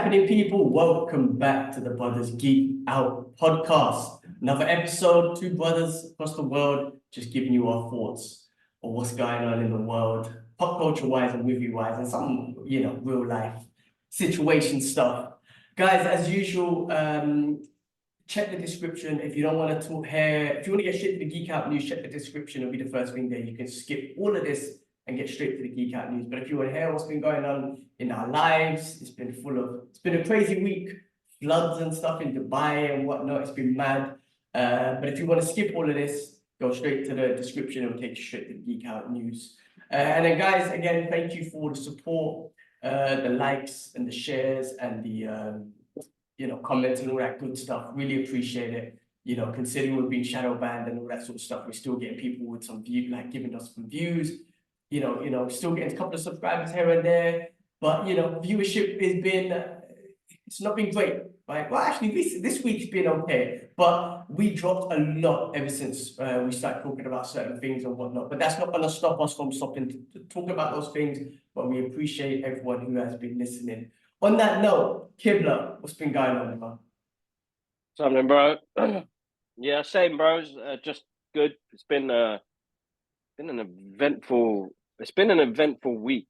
happening, people? Welcome back to the Brothers Geek Out podcast. Another episode, two brothers across the world, just giving you our thoughts on what's going on in the world, pop culture wise and movie wise, and some, real life situation stuff. Guys, as usual, check the description. If you don't want to talk here, if you want to get straight to the Geek Out news, check the description. It'll be the first thing there. You can skip all of this and get straight to the Geek Out news. But if you want to hear what's been going on in our lives, it's been a crazy week, floods and stuff in Dubai and whatnot. It's been mad. But if you want to skip all of this, go straight to the description. It'll take you straight to the Geek Out news. And then, guys, again, thank you for the support, the likes and the shares and the comments and all that good stuff. Really appreciate it. Considering we've been shadow banned and all that sort of stuff, we're still getting people with some view, like giving us some views. Still getting a couple of subscribers here and there, but viewership has been it's not been great, right? Well, actually, this week's been okay, but we dropped a lot ever since we started talking about certain things and whatnot. But that's not going to stop us from stopping to talk about those things. But we appreciate everyone who has been listening. On that note, Kibla, what's been going on, man? Something, bro. Yeah, same, bros. Just good. It's been an eventful week,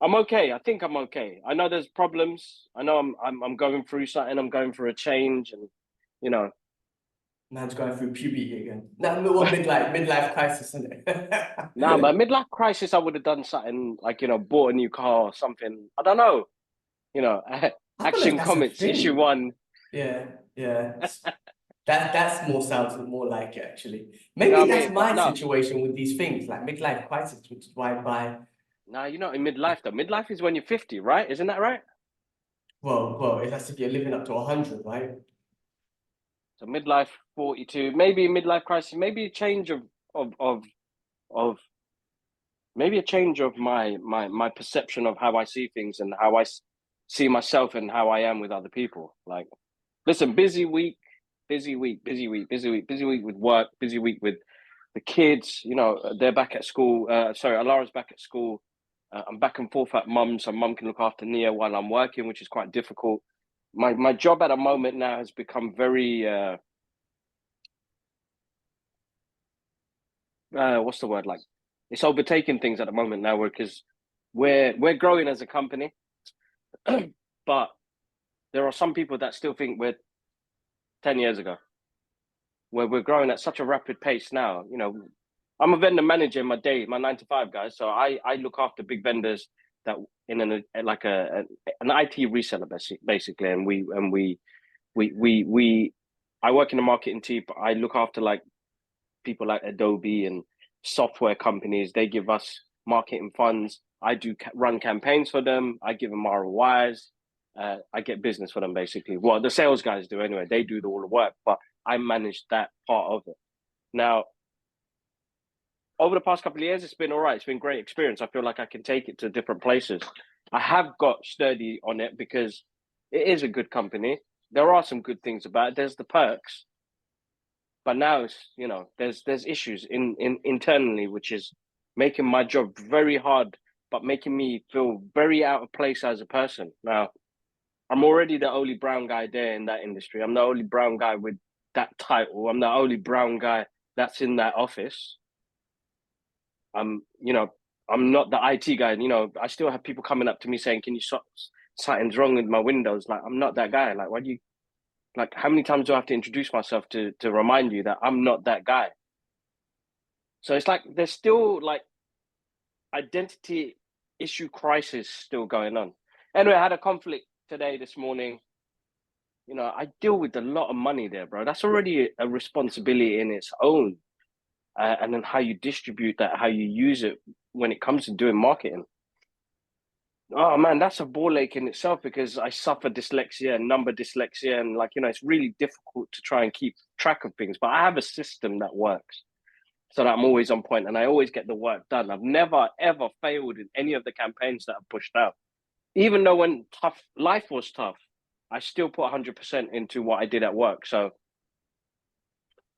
I'm okay. I think I'm okay. I know there's problems. I know I'm going through something. I'm going through a change, and Man's going through puberty again. Now, midlife crisis, isn't it? Nah, but midlife crisis, I would have done something like bought a new car or something. I don't know. Action Comics issue 1. Yeah. That's sounds more like it, actually. Maybe that's my situation with these things, like midlife crisis, which is why I buy. No, you're not in midlife though. Midlife is when you're 50, right? Isn't that right? Well, that's if you're living up to 100, right? So midlife 42, maybe midlife crisis, maybe a change of maybe a change of my perception of how I see things and how I see myself and how I am with other people. Like, listen, busy week with work, busy week with the kids. They're back at school. Alara's back at school. I'm back and forth at mum, so mum can look after Nia while I'm working, which is quite difficult. My job at the moment now has become very what's the word, like, it's overtaking things at the moment now, because we're growing as a company, but there are some people that still think we're 10 years ago, where we're growing at such a rapid pace now. I'm a vendor manager in my day, my 9 to 5, guys. So I look after big vendors that in an IT reseller basically, and I work in the marketing team. But I look after like people like Adobe and software companies. They give us marketing funds. I do run campaigns for them. I give them ROIs. I get business for them basically. Well, the sales guys do anyway. They do all the work, but I manage that part of it. Now, over the past couple of years, it's been all right. It's been a great experience. I feel like I can take it to different places. I have got sturdy on it because it is a good company. There are some good things about it. There's the perks. But now it's, there's issues internally, which is making my job very hard, but making me feel very out of place as a person. Now, I'm already the only brown guy there in that industry. I'm the only brown guy with that title. I'm the only brown guy that's in that office. I'm not the IT guy. I still have people coming up to me saying, "Can you stop? Something's wrong with my Windows." Like, I'm not that guy. Like, why do you? Like, how many times do I have to introduce myself to remind you that I'm not that guy? So it's like there's still like identity issue crisis still going on. Anyway, I had a conflict this morning. I deal with a lot of money there, bro. That's already a responsibility in its own. And then how you distribute that, how you use it when it comes to doing marketing. Oh man, that's a ball ache in itself, because I suffer dyslexia and number dyslexia, and it's really difficult to try and keep track of things. But I have a system that works so that I'm always on point and I always get the work done. I've never ever failed in any of the campaigns that I've pushed out. Even though when life was tough, I still put 100% into what I did at work. So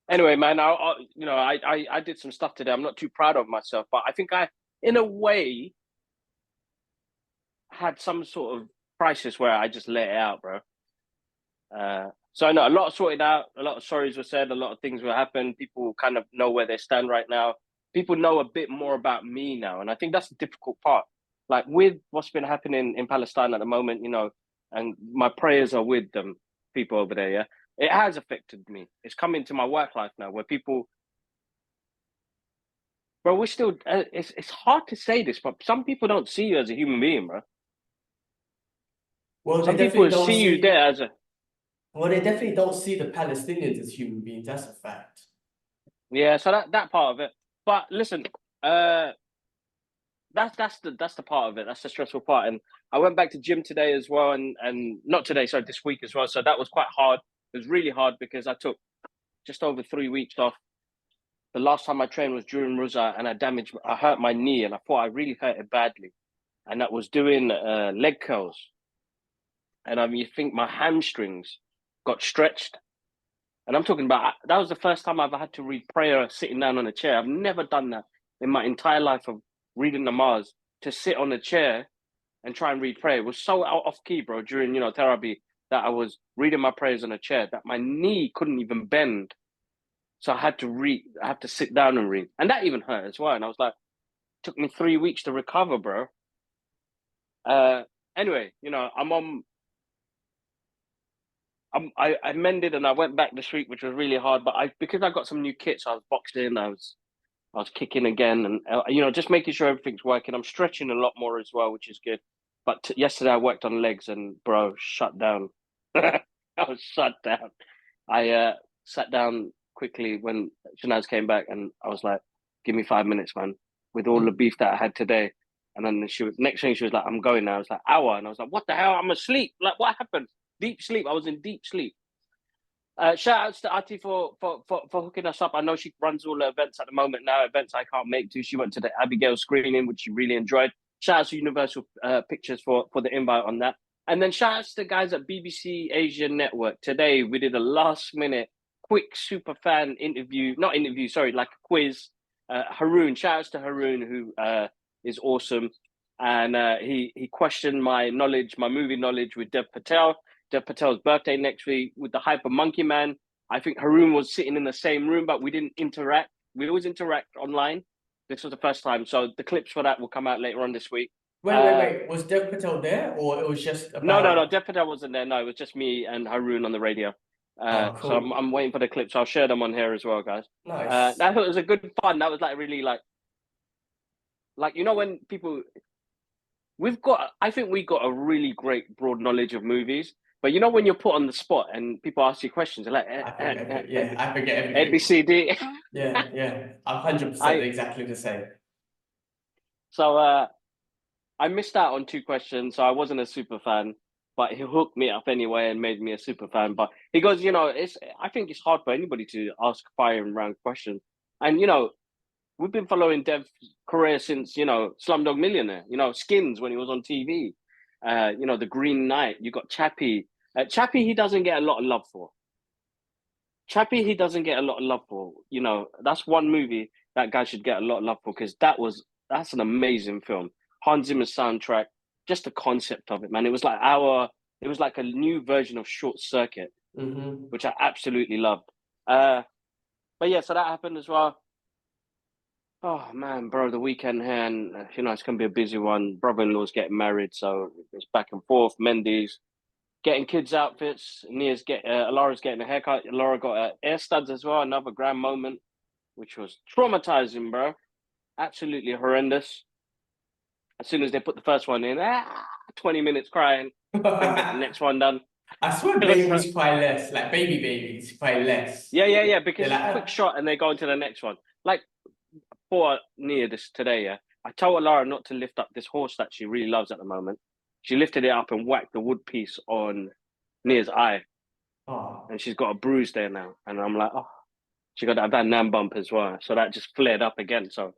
anyway, man, I did some stuff today. I'm not too proud of myself, but I think I, in a way, had some sort of crisis where I just let it out, bro. So I know a lot of sorted out, a lot of sorries were said, a lot of things will happen. People kind of know where they stand right now. People know a bit more about me now, and I think that's the difficult part. Like with what's been happening in Palestine at the moment, you know, and my prayers are with them people over there. Yeah, it has affected me. It's come into my work life now, where people, bro, we're still. It's hard to say this, but some people don't see you as a human being, bro. Well, they Some definitely people don't see you see. there as a Well, they definitely don't see the Palestinians as human beings. That's a fact. yeah. So that part of it. But listen, that's the part of it. That's the stressful part. And I went back to gym today as well, and not today, sorry, this week as well. So that was quite hard. It was really hard because I took just over 3 weeks off. The last time I trained was during Rosa, and I hurt my knee, and I thought I really hurt it badly. And that was doing leg curls. And you think my hamstrings got stretched. And I'm talking about that was the first time I've had to read prayer sitting down on a chair. I've never done that in my entire life of reading namaz, to sit on a chair and try and read prayer. It was so out off key, bro, during, therapy, that I was reading my prayers on a chair that my knee couldn't even bend. So I had to sit down and read. And that even hurt as well. And I was like, it took me 3 weeks to recover, bro. Anyway, I mended and I went back this week, which was really hard. But because I got some new kits, I was boxing, I was kicking again, and just making sure everything's working. I'm stretching a lot more as well, which is good. But yesterday I worked on legs, and bro, shut down. I was shut down. I sat down quickly when Shanaz came back, and I was like, "Give me 5 minutes, man." With all the beef that I had today, and then next thing she was like, "I'm going now." I was like, "Hour," and I was like, "What the hell? I'm asleep. Like, what happened?" Deep sleep. I was in deep sleep. Shout outs to Ati for hooking us up. I know she runs all the events at the moment now, events I can't make to. She went to the Abigail screening, which she really enjoyed. Shout out to Universal Pictures for the invite on that. And then shout outs to the guys at BBC Asia Network. Today, we did a last minute, quick super fan interview, not interview, sorry, like a quiz. Haroon, shout outs to Haroon, who is awesome. And he questioned my movie knowledge with Dev Patel. Dev Patel's birthday next week with the Hyper Monkey Man. I think Haroon was sitting in the same room, but we didn't interact. We always interact online. This was the first time. So the clips for that will come out later on this week. Wait. Was Dev Patel there, or it was just No. about? Dev Patel wasn't there. No, it was just me and Haroon on the radio. Oh, So cool. I'm waiting for the clips. I'll share them on here as well, guys. Nice. That was a good fun. That was like really like when people I think we got a really great broad knowledge of movies. But when you're put on the spot and people ask you questions, they're like, I forget A, B, everything. C, D. Yeah. I'm 100% I exactly the same. so I missed out on two questions, so I wasn't a super fan. But he hooked me up anyway and made me a super fan. But he goes, I think it's hard for anybody to ask firing round questions. And we've been following Dev's career since Slumdog Millionaire. Skins when he was on TV. The Green Knight. You got Chappie. Chappie, he doesn't get a lot of love for. Chappie, he doesn't get a lot of love for. That's one movie that guy should get a lot of love for, because that's an amazing film. Hans Zimmer's soundtrack, just the concept of it, man. It was like a new version of Short Circuit, which I absolutely loved. But yeah, so that happened as well. Oh man, bro, the weekend here, and it's gonna be a busy one. Brother-in-law's getting married, so it's back and forth. Mendy's getting kids' outfits. Alara's getting a haircut. Alara got air studs as well. Another grand moment, which was traumatizing, bro. Absolutely horrendous. As soon as they put the first one in, 20 minutes crying. Couldn't get the next one done. I swear babies cry less, like babies cry less. Yeah, because They're it's like, a quick shot and they go into the next one. Like, poor Nia this today, yeah. I told Alara not to lift up this horse that she really loves at the moment. She lifted it up and whacked the wood piece on Nia's eye. oh. And she's got a bruise there now. And I'm like, oh, she got that Van Nam bump as well. So that just flared up again. So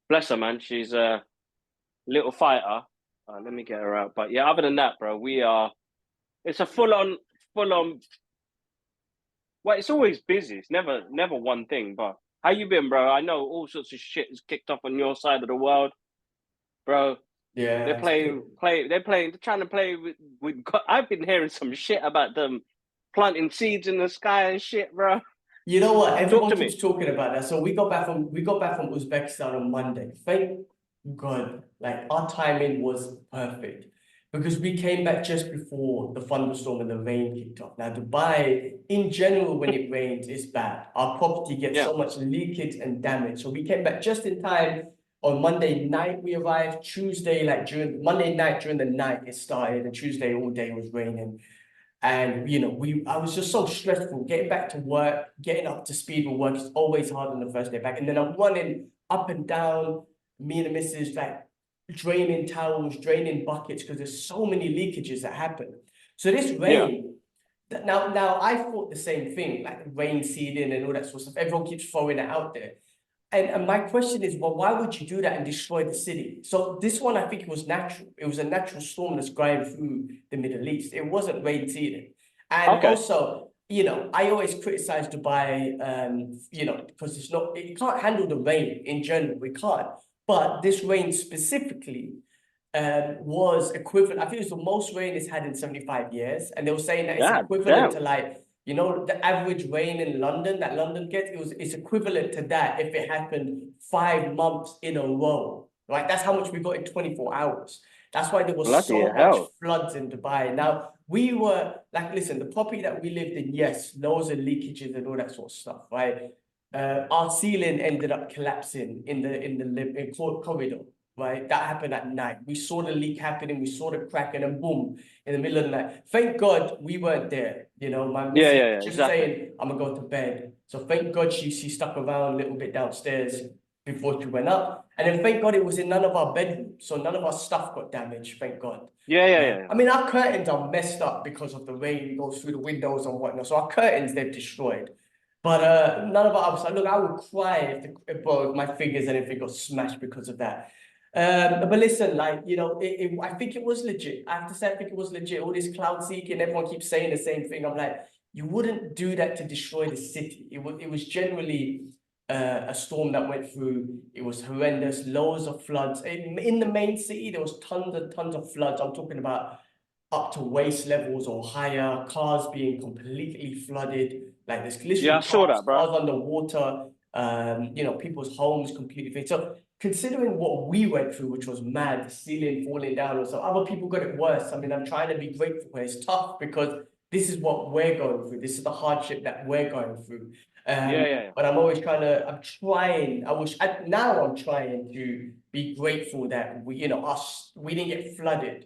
bless her, man. She's a little fighter. Let me get her out. But yeah, other than that, bro, it's a full on. Well, it's always busy. It's never one thing. But how you been, bro? I know all sorts of shit is kicked off on your side of the world, bro. Yeah, They're trying to play with. I've been hearing some shit about them planting seeds in the sky and shit, bro. you know what? Talk Everyone to keeps me. talking about that. So we got back from Uzbekistan on Monday. Thank God, like our timing was perfect because we came back just before the thunderstorm and the rain kicked off. Now, Dubai, in general, when it rains, it's bad. Our property gets Yeah, so much leakage and damage. So we came back just in time. On Monday night, we arrived. Tuesday, like during Monday night, during the night, it started, and Tuesday all day was raining. And I was just so stressful getting back to work, getting up to speed with work. It's always hard on the first day back. And then I'm running up and down, me and the missus, like draining towels, draining buckets, because there's so many leakages that happen. So this yeah. rain, now I thought the same thing, like rain seeding and all that sort of stuff. Everyone keeps throwing it out there. And my question is, well, why would you do that and destroy the city? So this one, I think it was natural. It was a natural storm that's going through the Middle East. It wasn't rain seeding. And Okay. also, I always criticize Dubai, because it can't handle the rain in general. We can't. But this rain specifically was equivalent. I think it was the most rain it's had in 75 years. And they were saying that it's God equivalent damn. to like, the average rain in London that London gets, it's equivalent to that if it happened 5 months in a row. Right? That's how much we got in 24 hours. That's why there was Bloody so much hell. floods in Dubai. Now, we were like, listen, the property that we lived in, yes, loads of leakages and all that sort of stuff, right? Our ceiling ended up collapsing in corridor, right? That happened at night. We saw the leak happening, we saw the crack, and then boom, in the middle of the night. Thank God we weren't there. My Yeah, missus yeah, yeah, just exactly. saying, I'm gonna go to bed. So thank God she stuck around a little bit downstairs before she went up. And then thank God it was in none of our bedrooms. So none of our stuff got damaged, thank God. Yeah, yeah, yeah. I mean, our curtains are messed up because of the rain goes through the windows and whatnot. So our curtains, they've destroyed. But none of our look, I would cry if my fingers and everything got smashed because of that. But listen, like, I think it was legit. I have to say, I think it was legit. All this cloud seeking, everyone keeps saying the same thing. I'm like, you wouldn't do that to destroy the city. It was generally a storm that went through. It was horrendous, loads of floods. In the main city, there was tons and tons of floods. I'm talking about up to waist levels or higher, cars being completely flooded. Like there's Yeah, I literally saw cars, that, bro. cars underwater, people's homes completely fixed. So considering what we went through, which was mad, the ceiling falling down, or so other people got it worse. I mean, I'm trying to be grateful, but it's tough because this is what we're going through. This is the hardship that we're going through. Yeah, yeah, yeah. But I'm trying, now I'm trying to be grateful that we didn't get flooded,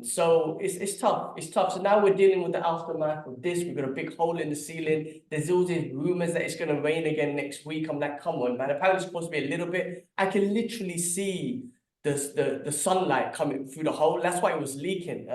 so it's tough. It's tough. So now we're dealing with the aftermath of this. We've got a big hole in the ceiling. There's all these rumors that it's gonna rain again next week. I'm like, come on, man. Apparently it's supposed to be a little bit. I can literally see the sunlight coming through the hole. That's why it was leaking.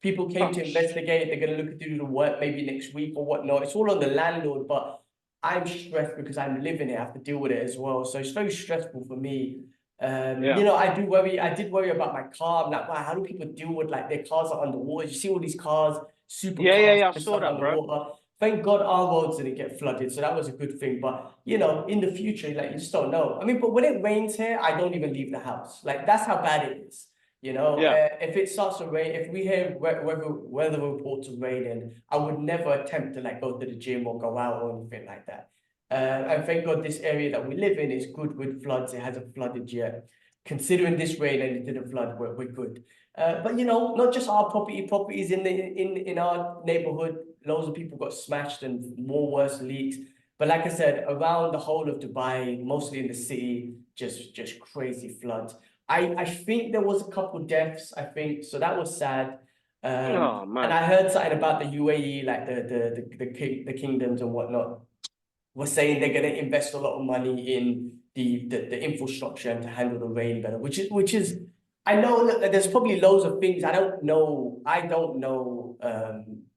People came Oh, to investigate. They're gonna look at do the work maybe next week or whatnot. It's all on the landlord, but I'm stressed because I'm living it. I have to deal with it as well. So it's very stressful for me. yeah. I do worry. I did worry about my car. I'm like, wow, how do people deal with like their cars are underwater? You see all these cars, Yeah, yeah, supercars yeah. I and saw stuff that, bro. underwater. Thank God our roads didn't get flooded, so that was a good thing. But in the future, like you just don't know. I mean, but when it rains here, I don't even leave the house. Like that's how bad it is. Yeah. If it starts to rain, if we hear weather reports of raining, I would never attempt to like go to the gym or go out or anything like that. And thank God this area that we live in is good with floods. It hasn't flooded yet. Considering this rain and it didn't flood, we're good. But not just our properties in our neighborhood. Loads of people got smashed and more worse leaks. But like I said, around the whole of Dubai, mostly in the city, just crazy floods. I think there was a couple deaths. I think so. That was sad. Oh And man. I heard something about the UAE, like the kingdoms and whatnot were saying they're going to invest a lot of money in the infrastructure and to handle the rain better, which is I know that there's probably loads of things I don't know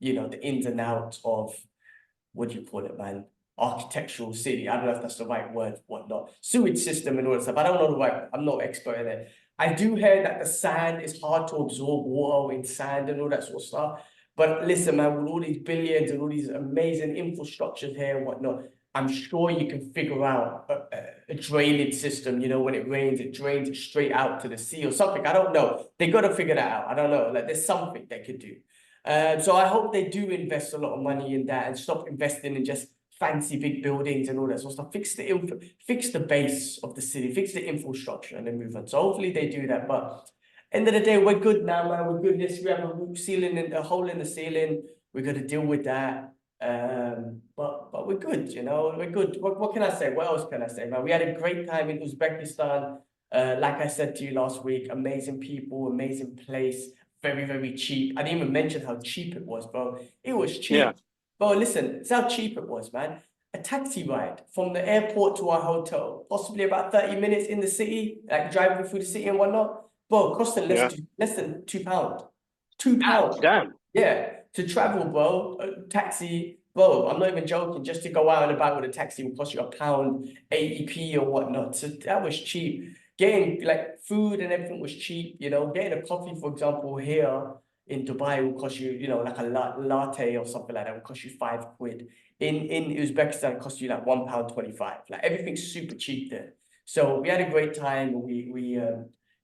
the ins and outs of what do you call it, man? Architectural city. I don't know if that's the right word, whatnot. Sewage system and all that stuff. I don't know the right, I'm not an expert in it. I do hear that the sand is hard to absorb water in sand and all that sort of stuff. But listen, man, with all these billions and all these amazing infrastructures here and whatnot, I'm sure you can figure out a drainage system. You know, when it rains, it drains it straight out to the sea or something. I don't know. They got to figure that out. I don't know. Like, there's something they could do. So I hope they do invest a lot of money in that and stop investing in just fancy big buildings and all that sort of stuff. Fix the base of the city, fix the infrastructure, and then move on. So hopefully they do that. But end of the day, we're good now, man. We're good. We have a roof ceiling and a hole in the ceiling. We got to deal with that. But we're good, you know. We're good. What can I say? What else can I say, man? We had a great time in Uzbekistan. Like I said to you last week, amazing people, amazing place, very, very cheap. I didn't even mention how cheap it was, bro. It was cheap. Yeah. Bro, listen, it's how cheap it was, man. A taxi ride from the airport to our hotel, possibly about 30 minutes in the city, like driving through the city and whatnot. Bro, costing less than £2. £2. Damn. Yeah, to travel, bro. Taxi, bro. I'm not even joking. Just to go out and about with a taxi will cost you £1, 80p or whatnot. So that was cheap. Getting like food and everything was cheap. You know, getting a coffee, for example, here in Dubai will cost you, you know, like a latte or something like that will cost you £5. In Uzbekistan, it costs you like £1.25. Like, everything's super cheap there. So we had a great time. We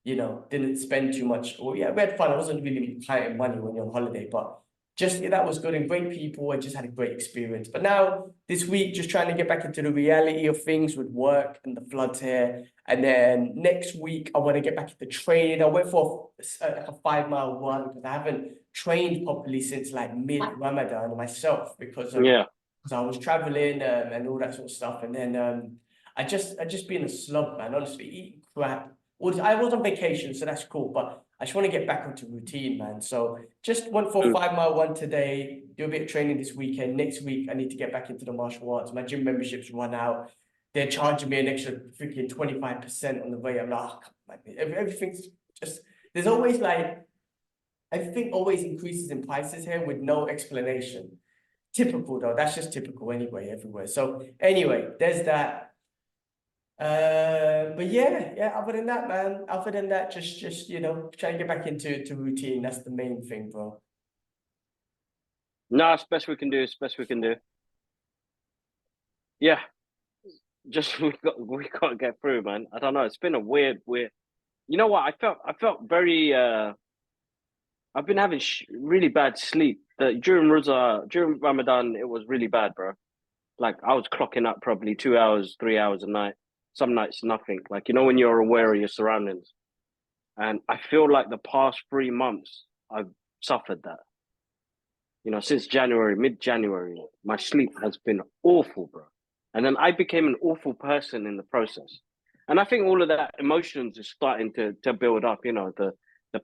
you know, didn't spend too much. Well, yeah, we had fun. I wasn't really counting money when you're on holiday, but just that was good and great people. I just had a great experience. But now this week, just trying to get back into the reality of things with work and the floods here. And then next week, I want to get back into training. I went for a 5-mile run because I haven't trained properly since like mid-Ramadan myself because I was traveling and all that sort of stuff. And then I just been a slug, man. Honestly, eating crap. I was on vacation, so that's cool, but I just want to get back into routine, man. So just went for a 5-mile run today, do a bit of training this weekend. Next week, I need to get back into the martial arts. My gym membership's run out. They're charging me an extra freaking 25% on the way. I'm like, oh, come on, everything's just, there's always like, everything always increases in prices here with no explanation. Typical though, that's just typical anyway, everywhere. So anyway, there's that. But yeah, other than that, man, just you know, trying to get back into routine. That's the main thing, bro. No, it's best we can do. It's best we can do. Yeah, just we got to get through, man. I don't know. It's been a weird. You know what? I felt very. I've been having really bad sleep. During Ramadan, it was really bad, bro. Like, I was clocking up probably 2 hours, 3 hours a night. Some nights nothing. Like, you know, when you're aware of your surroundings. And I feel like the past 3 months I've suffered that. You know, since January, mid-January, my sleep has been awful, bro. And then I became an awful person in the process. And I think all of that emotions is starting to build up, you know, the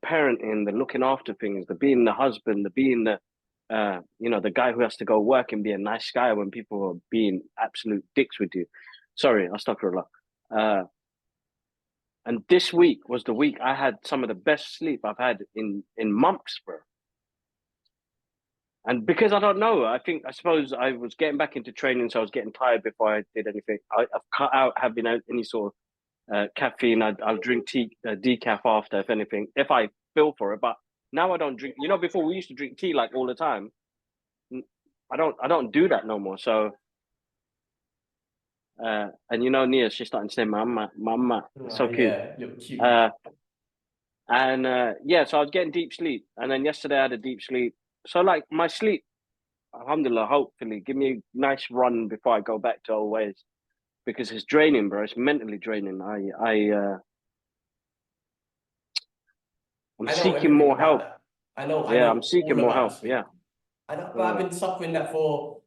parenting, the looking after things, the being the husband, the being the you know, the guy who has to go work and be a nice guy when people are being absolute dicks with you. Sorry, I'll stop for a lot. And this week was the week I had some of the best sleep I've had in months, bro. And because I don't know, I suppose I was getting back into training, so I was getting tired before I did anything. I've cut out having any sort of caffeine. I'll drink tea, decaf after, if anything, if I feel for it. But now I don't drink. You know, before we used to drink tea like all the time. I don't do that no more. So, and you know, Nia, she's starting to say "mama, mama." So cute. Yeah, look cute. And yeah, so I was getting deep sleep, and then yesterday I had a deep sleep. So like my sleep, alhamdulillah, hopefully, give me a nice run before I go back to old ways, because it's draining, bro. It's mentally draining. I'm seeking more help. I know. I'm seeking more help. Yeah. I know, but I've been suffering that for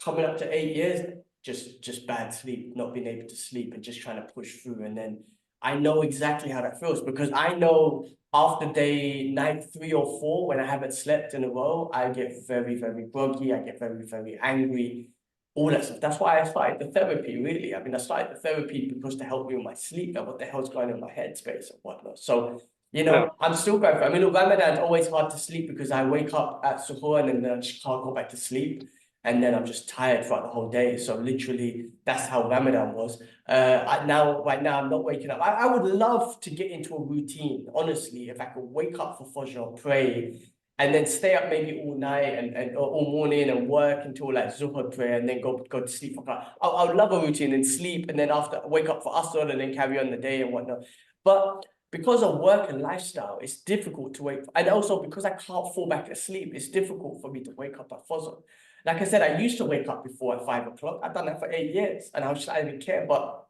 coming up to 8 years. Just bad sleep, not being able to sleep, and just trying to push through. And then I know exactly how that feels, because I know after day 93 or 4, when I haven't slept in a row, I get very, very groggy. I get very, very angry. All that stuff. That's why I started the therapy, really. I mean, I started the therapy because to help me with my sleep, like what the hell's going on in my headspace and whatnot. So, you know, I'm still going for it. I mean, look, Ramadan's always hard to sleep because I wake up at suhoor and then I just can't go back to sleep. And then I'm just tired throughout the whole day. So literally, that's how Ramadan was. Right now, I'm not waking up. I would love to get into a routine, honestly, if I could wake up for Fajr, pray, and then stay up maybe all night and all morning and work until like Zuhur prayer and then go to sleep. I would love a routine and sleep and then after wake up for Asr and then carry on the day and whatnot. But because of work and lifestyle, it's difficult to wake. And also because I can't fall back asleep, it's difficult for me to wake up at Fajr. Like I said, I used to wake up before at 5 o'clock. I've done that for 8 years and I didn't care. But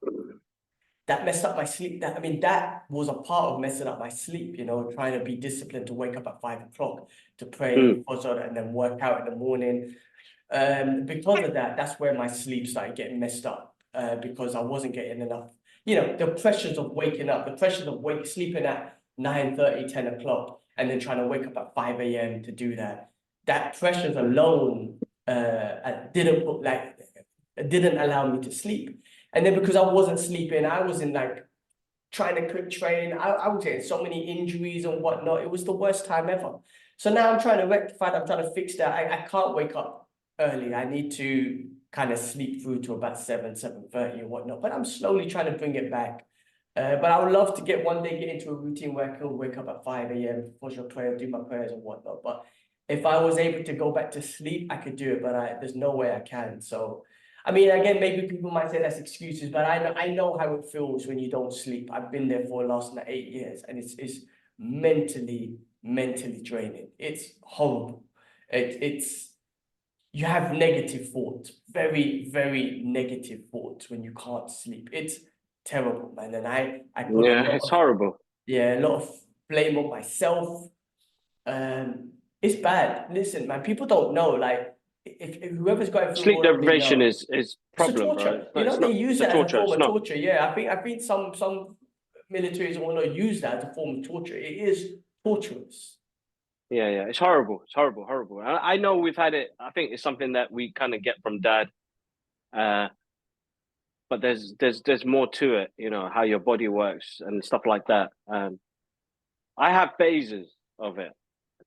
that messed up my sleep. That was a part of messing up my sleep, trying to be disciplined to wake up at 5 o'clock to pray Fajr and then work out in the morning. Because of that, that's where my sleep started getting messed up because I wasn't getting enough. The pressures of waking up, the pressures of sleeping at 9:30, 10 o'clock, and then trying to wake up at 5 a.m. to do that. That pressures alone didn't allow me to sleep. And then because I wasn't sleeping, I was in like trying to quick train. I was getting so many injuries and whatnot. It was the worst time ever. So now I'm trying to rectify that. I'm trying to fix that. I can't wake up early. I need to kind of sleep through to about 7:30 and whatnot. But I'm slowly trying to bring it back. But I would love to get into a routine where I can wake up at 5 a.m. for your prayer, do my prayers and whatnot. But if I was able to go back to sleep, I could do it. But there's no way I can. So I mean, again, maybe people might say that's excuses, but I know how it feels when you don't sleep. I've been there for the last 8 years, and it's mentally draining. It's horrible. It's you have negative thoughts, very, very negative thoughts when you can't sleep. It's terrible, man. And I put it's horrible. a lot of blame on myself. It's bad. Listen, man, people don't know, like, if whoever's going through sleep deprivation is problem, torture. bro. They use it as a form of not. torture. Yeah, I think some militaries want to use that as a form of torture. It is torturous. Yeah, it's horrible. It's horrible. I know we've had it. I think it's something that we kind of get from dad. But there's more to it, how your body works and stuff like that. I have phases of it.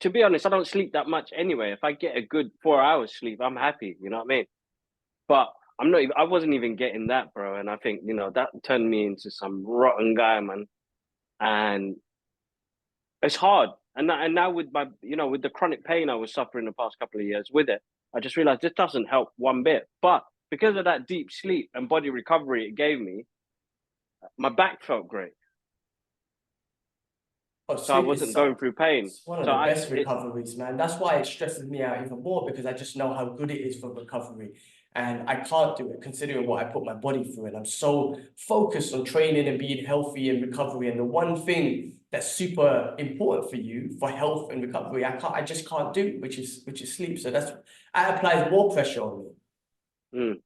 To be honest, I don't sleep that much anyway. If I get a good 4 hours sleep, I'm happy. You know what I mean? But I wasn't even getting that, bro. And I think, that turned me into some rotten guy, man. And it's hard. And now with my, with the chronic pain I was suffering the past couple of years with it, I just realized this doesn't help one bit. But because of that deep sleep and body recovery it gave me, my back felt great. So I wasn't going through pain. It's one of the best recoveries, man. That's why it stresses me out even more because I just know how good it is for recovery. And I can't do it considering what I put my body through. And I'm so focused on training and being healthy and recovery. And the one thing that's super important for you for health and recovery, I just can't do, which is sleep. So that applies more pressure on me.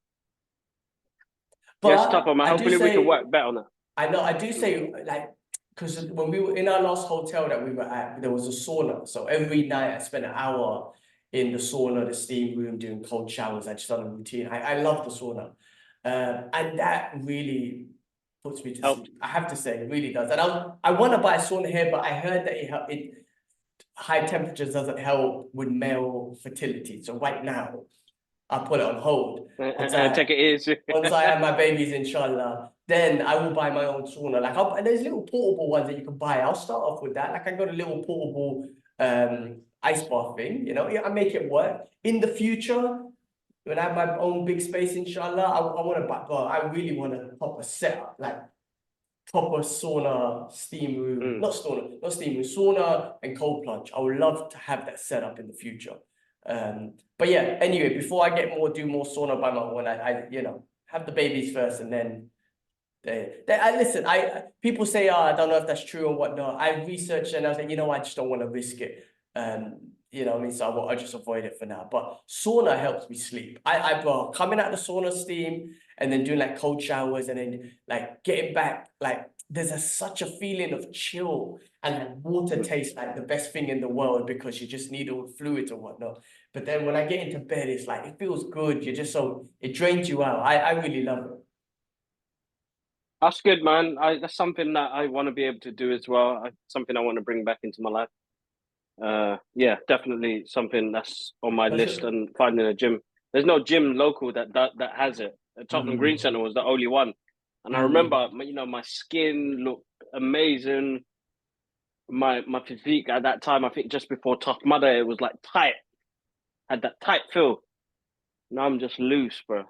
But yes, tough, man. Hopefully we can work better on that. I know. I do say, like, because when we were in our last hotel that we were at, there was a sauna. So every night I spent an hour in the sauna, the steam room, doing cold showers. I just done a routine. I love the sauna. And that really puts me to sleep. I have to say, it really does. And I want to buy a sauna here, but I heard that high temperatures doesn't help with male fertility. So right now, I'll put it on hold. Take it easy. Once I have my babies, inshallah, then I will buy my own sauna. Like, there's little portable ones that you can buy. I'll start off with that. Like, I got a little portable ice bath thing. I make it work. In the future, when I have my own big space, inshallah, I want to buy. But I really want to proper setup, like proper sauna, steam room, not steam room, sauna and cold plunge. I would love to have that set up in the future. But yeah, anyway, before I do more sauna by my own, I have the babies first and then listen, people say, I don't know if that's true or whatnot. I researched and I was like, I just don't want to risk it. You know what I mean? So I just avoid it for now. But sauna helps me sleep. Bro, coming out the sauna steam and then doing like cold showers and then like getting back, like there's such a feeling of chill and like water tastes like the best thing in the world because you just need all the fluids and whatnot. But then when I get into bed, it's like, it feels good. It drains you out. I really love it. That's good, man. That's something that I want to be able to do as well. Something I want to bring back into my life. Yeah, definitely something that's on my list and finding a gym. There's no gym local that has it. Tottenham Green Centre was the only one. And I remember, my skin looked amazing. my physique at that time, I think just before Tough Mudder, it was like tight, had that tight feel. Now I'm just loose, bro.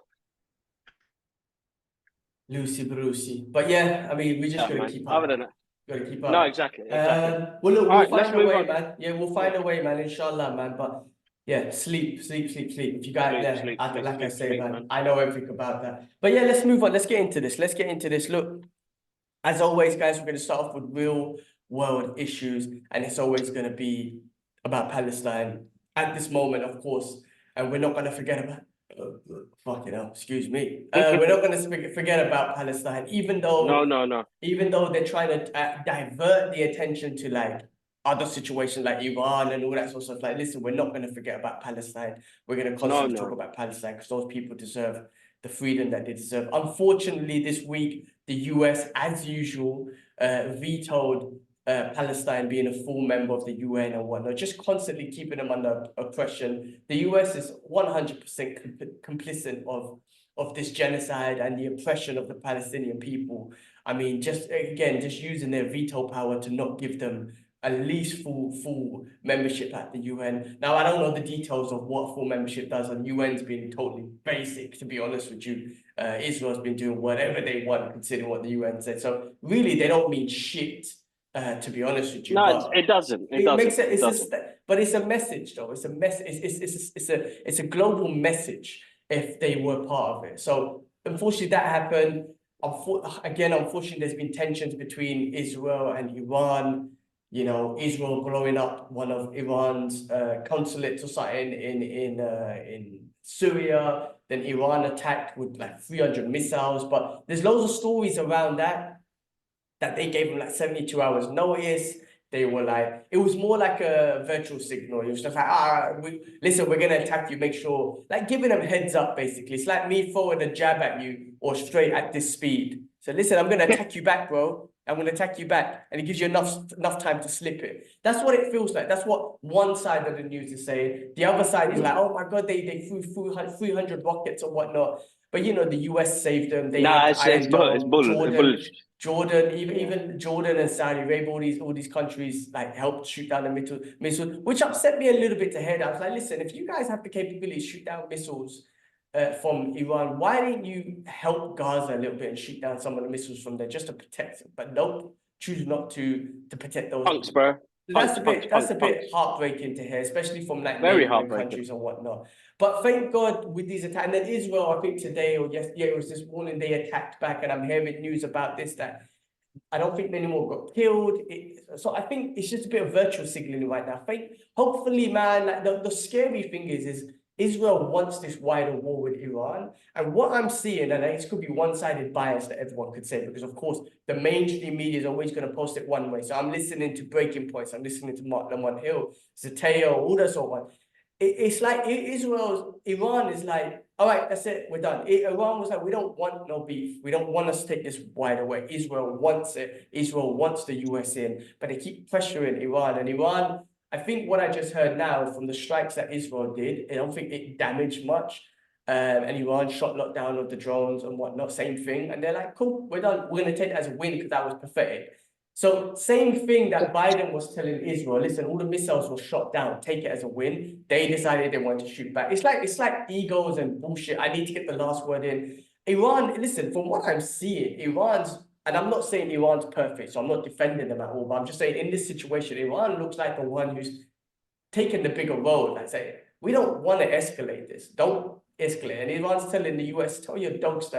Lucy Brucey. But yeah, I mean, we just Yeah, gotta man. keep Other up. than that, Gotta keep no, up. exactly, exactly. Well, look, All we'll right, let's find a move way, on. man. Yeah, we'll Yeah, find a way, man. Inshallah, man. But yeah, sleep. If you got there, like I say, sleep, man, man. I know everything about that. But yeah, let's move on. Let's get into this. Look, as always, guys, we're going to start off with real world issues, and it's always going to be about Palestine at this moment, of course. And we're not going to forget about, fucking hell, excuse me. We're not going to forget about Palestine, No. even though they're trying to divert the attention to like other situations like Iran and all that sort of stuff. Like, listen, we're not going to forget about Palestine. We're going to constantly talk No. about Palestine because those people deserve the freedom that they deserve. Unfortunately, this week, the US, as usual, vetoed Palestine being a full member of the UN and whatnot, just constantly keeping them under oppression. The US is 100% complicit of this genocide and the oppression of the Palestinian people. I mean, just using their veto power to not give them at least full membership at the UN. Now, I don't know the details of what full membership does, and UN's been totally basic, to be honest with you. Israel's been doing whatever they want, considering what the UN said. So really, they don't mean shit, to be honest with you. No, But it doesn't. it makes it. It doesn't. But it's a message, though. It's a mess. It's a global message. If they were part of it, so unfortunately that happened. Unfortunately, there's been tensions between Israel and Iran. You know, Israel blowing up one of Iran's consulates or something in Syria. Then Iran attacked with like 300 missiles. But there's loads of stories around that they gave them like 72 hours notice. They were like, it was more like a virtual signal. It was just like, listen, we're gonna attack you. Make sure, like giving them heads up, basically. It's like me throwing a jab at you or straight at this speed. So listen, I'm gonna attack you back, bro. I'm gonna attack you back, and it gives you enough time to slip it. That's what it feels like. That's what one side of the news is saying. The other side is like, oh my god, they threw 300 rockets or whatnot. But you know, the US saved them. They Nah, had the it's Iron Dome. bullshit. Jordan, Yeah. even Jordan and Saudi Arabia, all these countries like helped shoot down the missile, which upset me a little bit to hear that. I was like, listen, if you guys have the capability to shoot down missiles from Iran, why didn't you help Gaza a little bit and shoot down some of the missiles from there just to protect them? But nope, choose not to protect those Punks, people. bro. That's a Punks. bit heartbreaking to hear, especially from like Very neighboring heartbreaking. countries and whatnot. But thank God with these attacks, and then Israel, I think today or yesterday, it was this morning, they attacked back, and I'm hearing news about this that I don't think many more got killed. So I think it's just a bit of virtual signaling right now. I think hopefully, man, like the scary thing is Israel wants this wider war with Iran. And what I'm seeing, and it could be one-sided bias that everyone could say, because of course the mainstream media is always going to post it one way. So I'm listening to Breaking Points, I'm listening to Mark Lamont Hill, Zateo, all that sort of one. It's like Iran is like, all right, that's it, we're done. Iran was like, we don't want no beef. We don't want us to take this wide away. Israel wants it. Israel wants the US in, but they keep pressuring Iran. And Iran, I think what I just heard now from the strikes that Israel did, I don't think it damaged much. And Iran shot lockdown of the drones and whatnot, same thing. And they're like, cool, we're done. We're going to take it as a win because that was pathetic. So same thing that Biden was telling Israel, listen, all the missiles were shot down, take it as a win. They decided they wanted to shoot back. It's like egos and bullshit. I need to get the last word in. Iran, listen, from what I'm seeing, and I'm not saying Iran's perfect, so I'm not defending them at all, but I'm just saying in this situation, Iran looks like the one who's taking the bigger role. Like say, we don't want to escalate this. Don't escalate. And Iran's telling the US, tell your dogs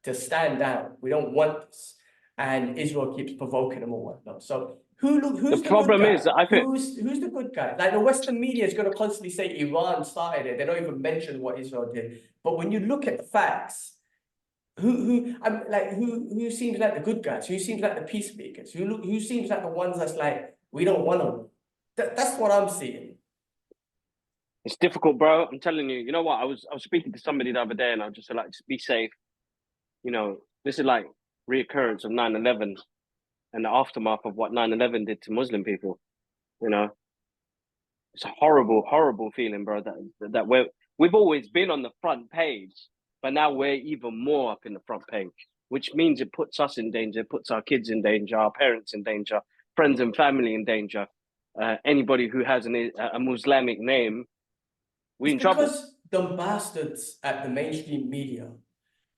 to stand down. We don't want this. And Israel keeps provoking them or whatnot. So who's The the good problem guy? is that I think Who's the good guy? Like the Western media is going to constantly say Iran started it. They don't even mention what Israel did. But when you look at the facts, who seems like the good guys? Who seems like the peacemakers? Who seems like the ones that's like we don't want to? That's what I'm seeing. it's difficult, bro. I'm telling you. You know what? I was speaking to somebody the other day, and I was just like, just be safe. You know, this is like reoccurrence of 9/11 and the aftermath of what 9/11 did to Muslim people. You know, it's a horrible feeling, bro. That we've always been on the front page, but now we're even more up in the front page, which means it puts us in danger, it puts our kids in danger, our parents in danger, friends and family in danger. Anybody who has a Muslimic name, we in trouble. Because the bastards at the mainstream media,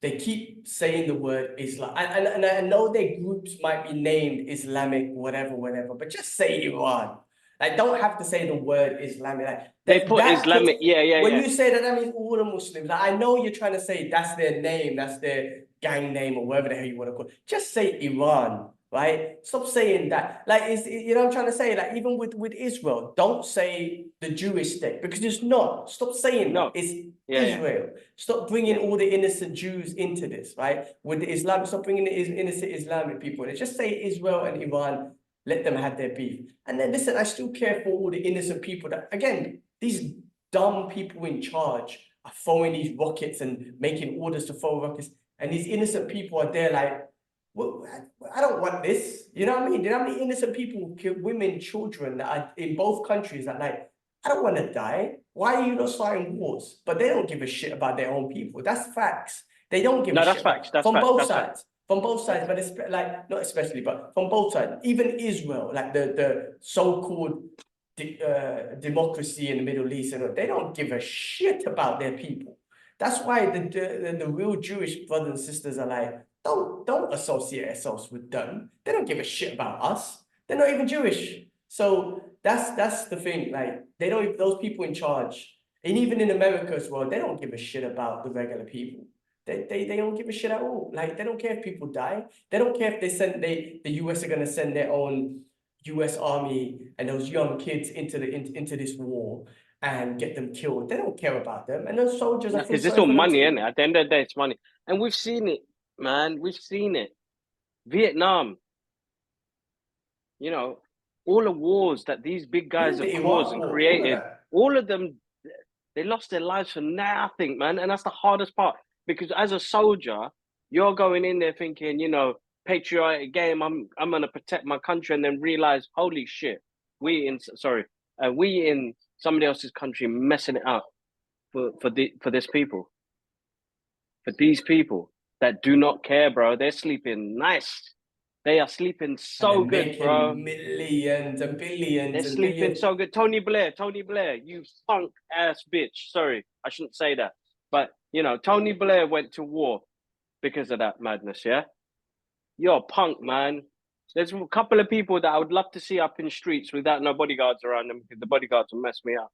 they keep saying the word Islam. And I know their groups might be named Islamic, whatever, but just say Iran. Like, don't have to say the word Islamic. Like, They put Islamic, when you say that, that means all the Muslims. Like, I know you're trying to say that's their name, that's their gang name, or whatever the hell you want to call it. Just say Iran, right? Stop saying that. Like, you know what I'm trying to say? Like, even with Israel, don't say the Jewish state, because it's not. Stop saying that. It's Israel. Stop bringing all the innocent Jews into this, right? With the Islam, stop bringing the innocent Islamic people in it. Just say Israel and Iran. Let them have their beef. And then listen, I still care for all the innocent people that, again, these dumb people in charge are throwing these rockets and making orders to throw rockets. And these innocent people are there like, well, I don't want this. You know what I mean? You know how many innocent people, women, children that are in both countries that like, I don't want to die. Why are you not starting wars? But they don't give a shit about their own people. That's facts. They don't give a shit facts. That's from facts. both sides. From both sides, but it's like, not especially, but from both sides. Even Israel, like the so-called democracy in the Middle East, they don't give a shit about their people. That's why the real Jewish brothers and sisters are like, don't associate ourselves with them. They don't give a shit about us. They're not even Jewish. So that's the thing. Like, they don't, those people in charge, and even in America as well, they don't give a shit about the regular people. They don't give a shit at all. Like, they don't care if people die. They don't care if the US are gonna send their own US Army and those young kids into this war and get them killed. They don't care about them. And those soldiers, I feel Because it's sorry all for them money, too. isn't it? At the end of the day, it's money. And we've seen it, man. We've seen it. Vietnam, you know, all the wars that these big guys have caused and created, all of them, they lost their lives for nothing, man. And that's the hardest part. Because as a soldier, you're going in there thinking, you know, patriotic game, I'm gonna protect my country, and then realize, holy shit, we in somebody else's country messing it up for this people. For these people that do not care, bro. They're sleeping nice. They are sleeping so good, bro. Millions and billions They're and sleeping millions. so good. Tony Blair, you punk ass bitch. Sorry, I shouldn't say that. But, you know, Tony Blair went to war because of that madness, yeah? You're a punk, man. There's a couple of people that I would love to see up in streets without no bodyguards around them, because the bodyguards will mess me up.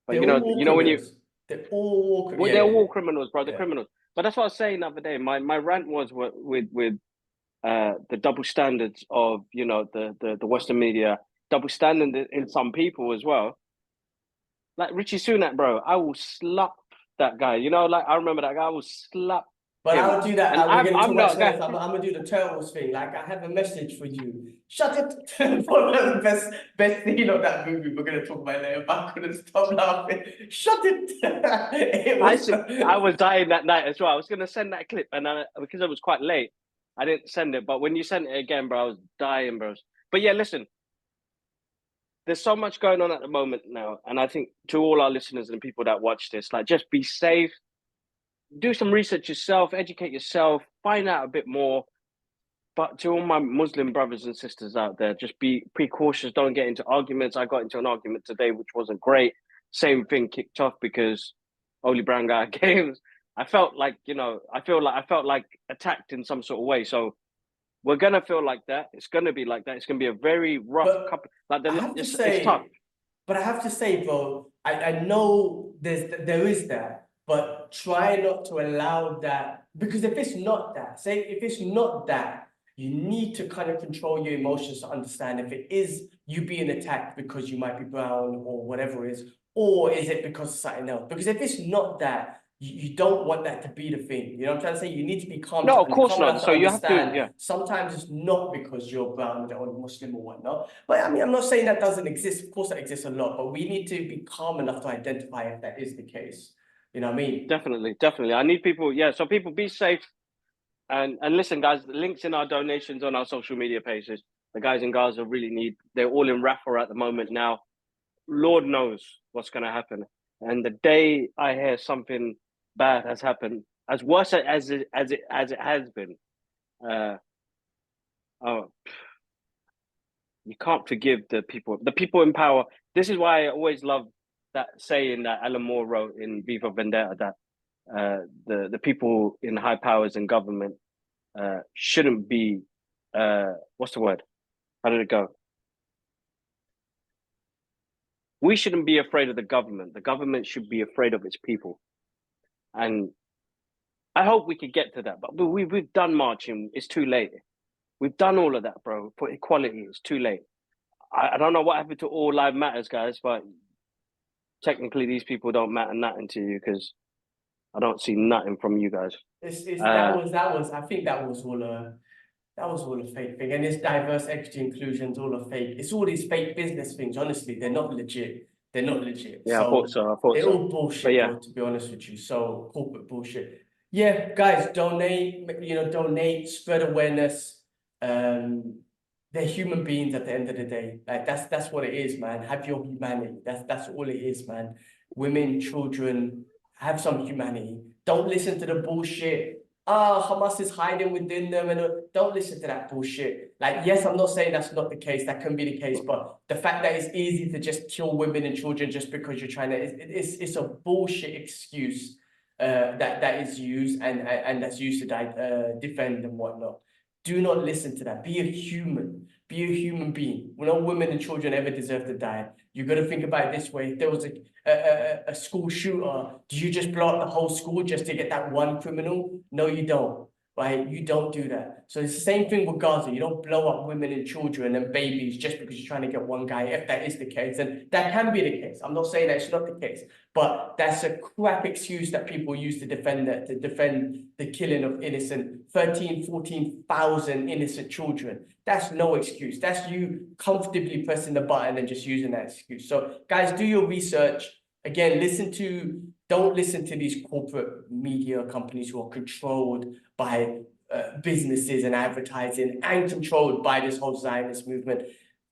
But They're all you know when you they're all well, they're war criminals, bro. They're criminals. But that's what I was saying the other day. My rant was with the double standards of, you know, the Western media, double standard in some people as well. Like Richie Sunak, bro. I will slap that guy. You know, like I remember that guy. I will slap But him. I'll do that. And We're getting I'm too not much a guy. noise. I'm gonna do the turtles thing. Like, I have a message for you. Shut it. One of the best scene of that movie. We're gonna talk about it later. But I couldn't stop laughing. Shut it. I was dying that night as well. I was gonna send that clip, and because it was quite late, I didn't send it. But when you sent it again, bro, I was dying, bro. But yeah, listen. There's so much going on at the moment now, and I think to all our listeners and people that watch this, like, just be safe, do some research yourself, educate yourself, find out a bit more. But to all my Muslim brothers and sisters out there, just be precautious. Don't get into arguments. I got into an argument today, which wasn't great. Same thing kicked off because Oli Brown guy games. I felt like, you know, I felt like attacked in some sort of way. So we're gonna feel like that. It's gonna be like that. It's gonna be a very rough couple. Like it's tough. But I have to say, bro, I know there is that, but try not to allow that, because if it's not that, you need to kind of control your emotions to understand if it is you being attacked because you might be brown or whatever it is, or is it because of something else? Because if it's not that, you don't want that to be the thing. You know what I'm trying to say? You need to be calm. No, of course not. Enough to So you have understand. to, yeah. Sometimes it's not because you're brown or Muslim or whatnot. But I mean, I'm not saying that doesn't exist. Of course, that exists a lot. But we need to be calm enough to identify if that is the case. You know what I mean? Definitely. I need people. Yeah. So people, be safe. And listen, guys, the links in our donations on our social media pages. The guys in Gaza really need. They're all in Rafah at the moment now. Lord knows what's going to happen. And the day I hear something bad has happened, as worse as it has been, oh, you can't forgive the people in power. This is why I always love that saying that Alan Moore wrote in Viva Vendetta, that the people in high powers and government shouldn't be what's the word? How did it go? We shouldn't be afraid of the government. The government should be afraid of its people. And I hope we could get to that. But we've done marching. It's too late. We've done all of that, bro. For equality, it's too late. I don't know what happened to All Lives Matters, guys, but technically these people don't matter nothing to you because I don't see nothing from you guys. That was I think that was all a fake thing. And this diverse equity inclusion's all a fake. It's all these fake business things, honestly. They're not legit. They're not legit. Yeah, so I thought so. They're all bullshit, yeah. bro, to be honest with you. So corporate bullshit. Yeah, guys, donate, spread awareness. They're human beings at the end of the day. Like that's what it is, man. Have your humanity. That's all it is, man. Women, children, have some humanity. Don't listen to the bullshit. Hamas is hiding within them, and don't listen to that bullshit. Like, yes, I'm not saying that's not the case. That can be the case, but the fact that it's easy to just kill women and children just because you're trying to, it's a bullshit excuse that is used and that's used to defend and whatnot. Do not listen to that. Be a human. Be a human being. No women and children ever deserve to die. You got to think about it this way. If there was a school shooter, do you just blow up the whole school just to get that one criminal? No, you don't. Right? You don't do that. So it's the same thing with Gaza. You don't blow up women and children and babies just because you're trying to get one guy, if that is the case. And that can be the case. I'm not saying that it's not the case, but that's a crap excuse that people use to defend the killing of innocent 14,000 innocent children. That's no excuse. That's you comfortably pressing the button and just using that excuse. So guys, do your research. Again, don't listen to these corporate media companies who are controlled by businesses and advertising and controlled by this whole Zionist movement.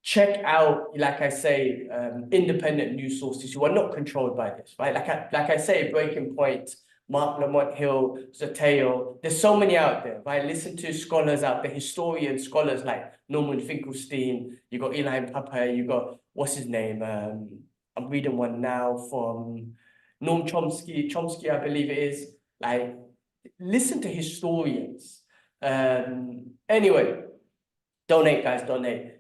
Check out, like I say, independent news sources who are not controlled by this, right? Like I say, Breaking Point, Mark Lamont Hill, Zateo, there's so many out there, right? Listen to scholars out there, historian scholars like Norman Finkelstein, you got Eli Papa, you got, what's his name? I'm reading one now from Noam Chomsky, I believe it is. Like, listen to historians. Anyway, donate, guys, donate.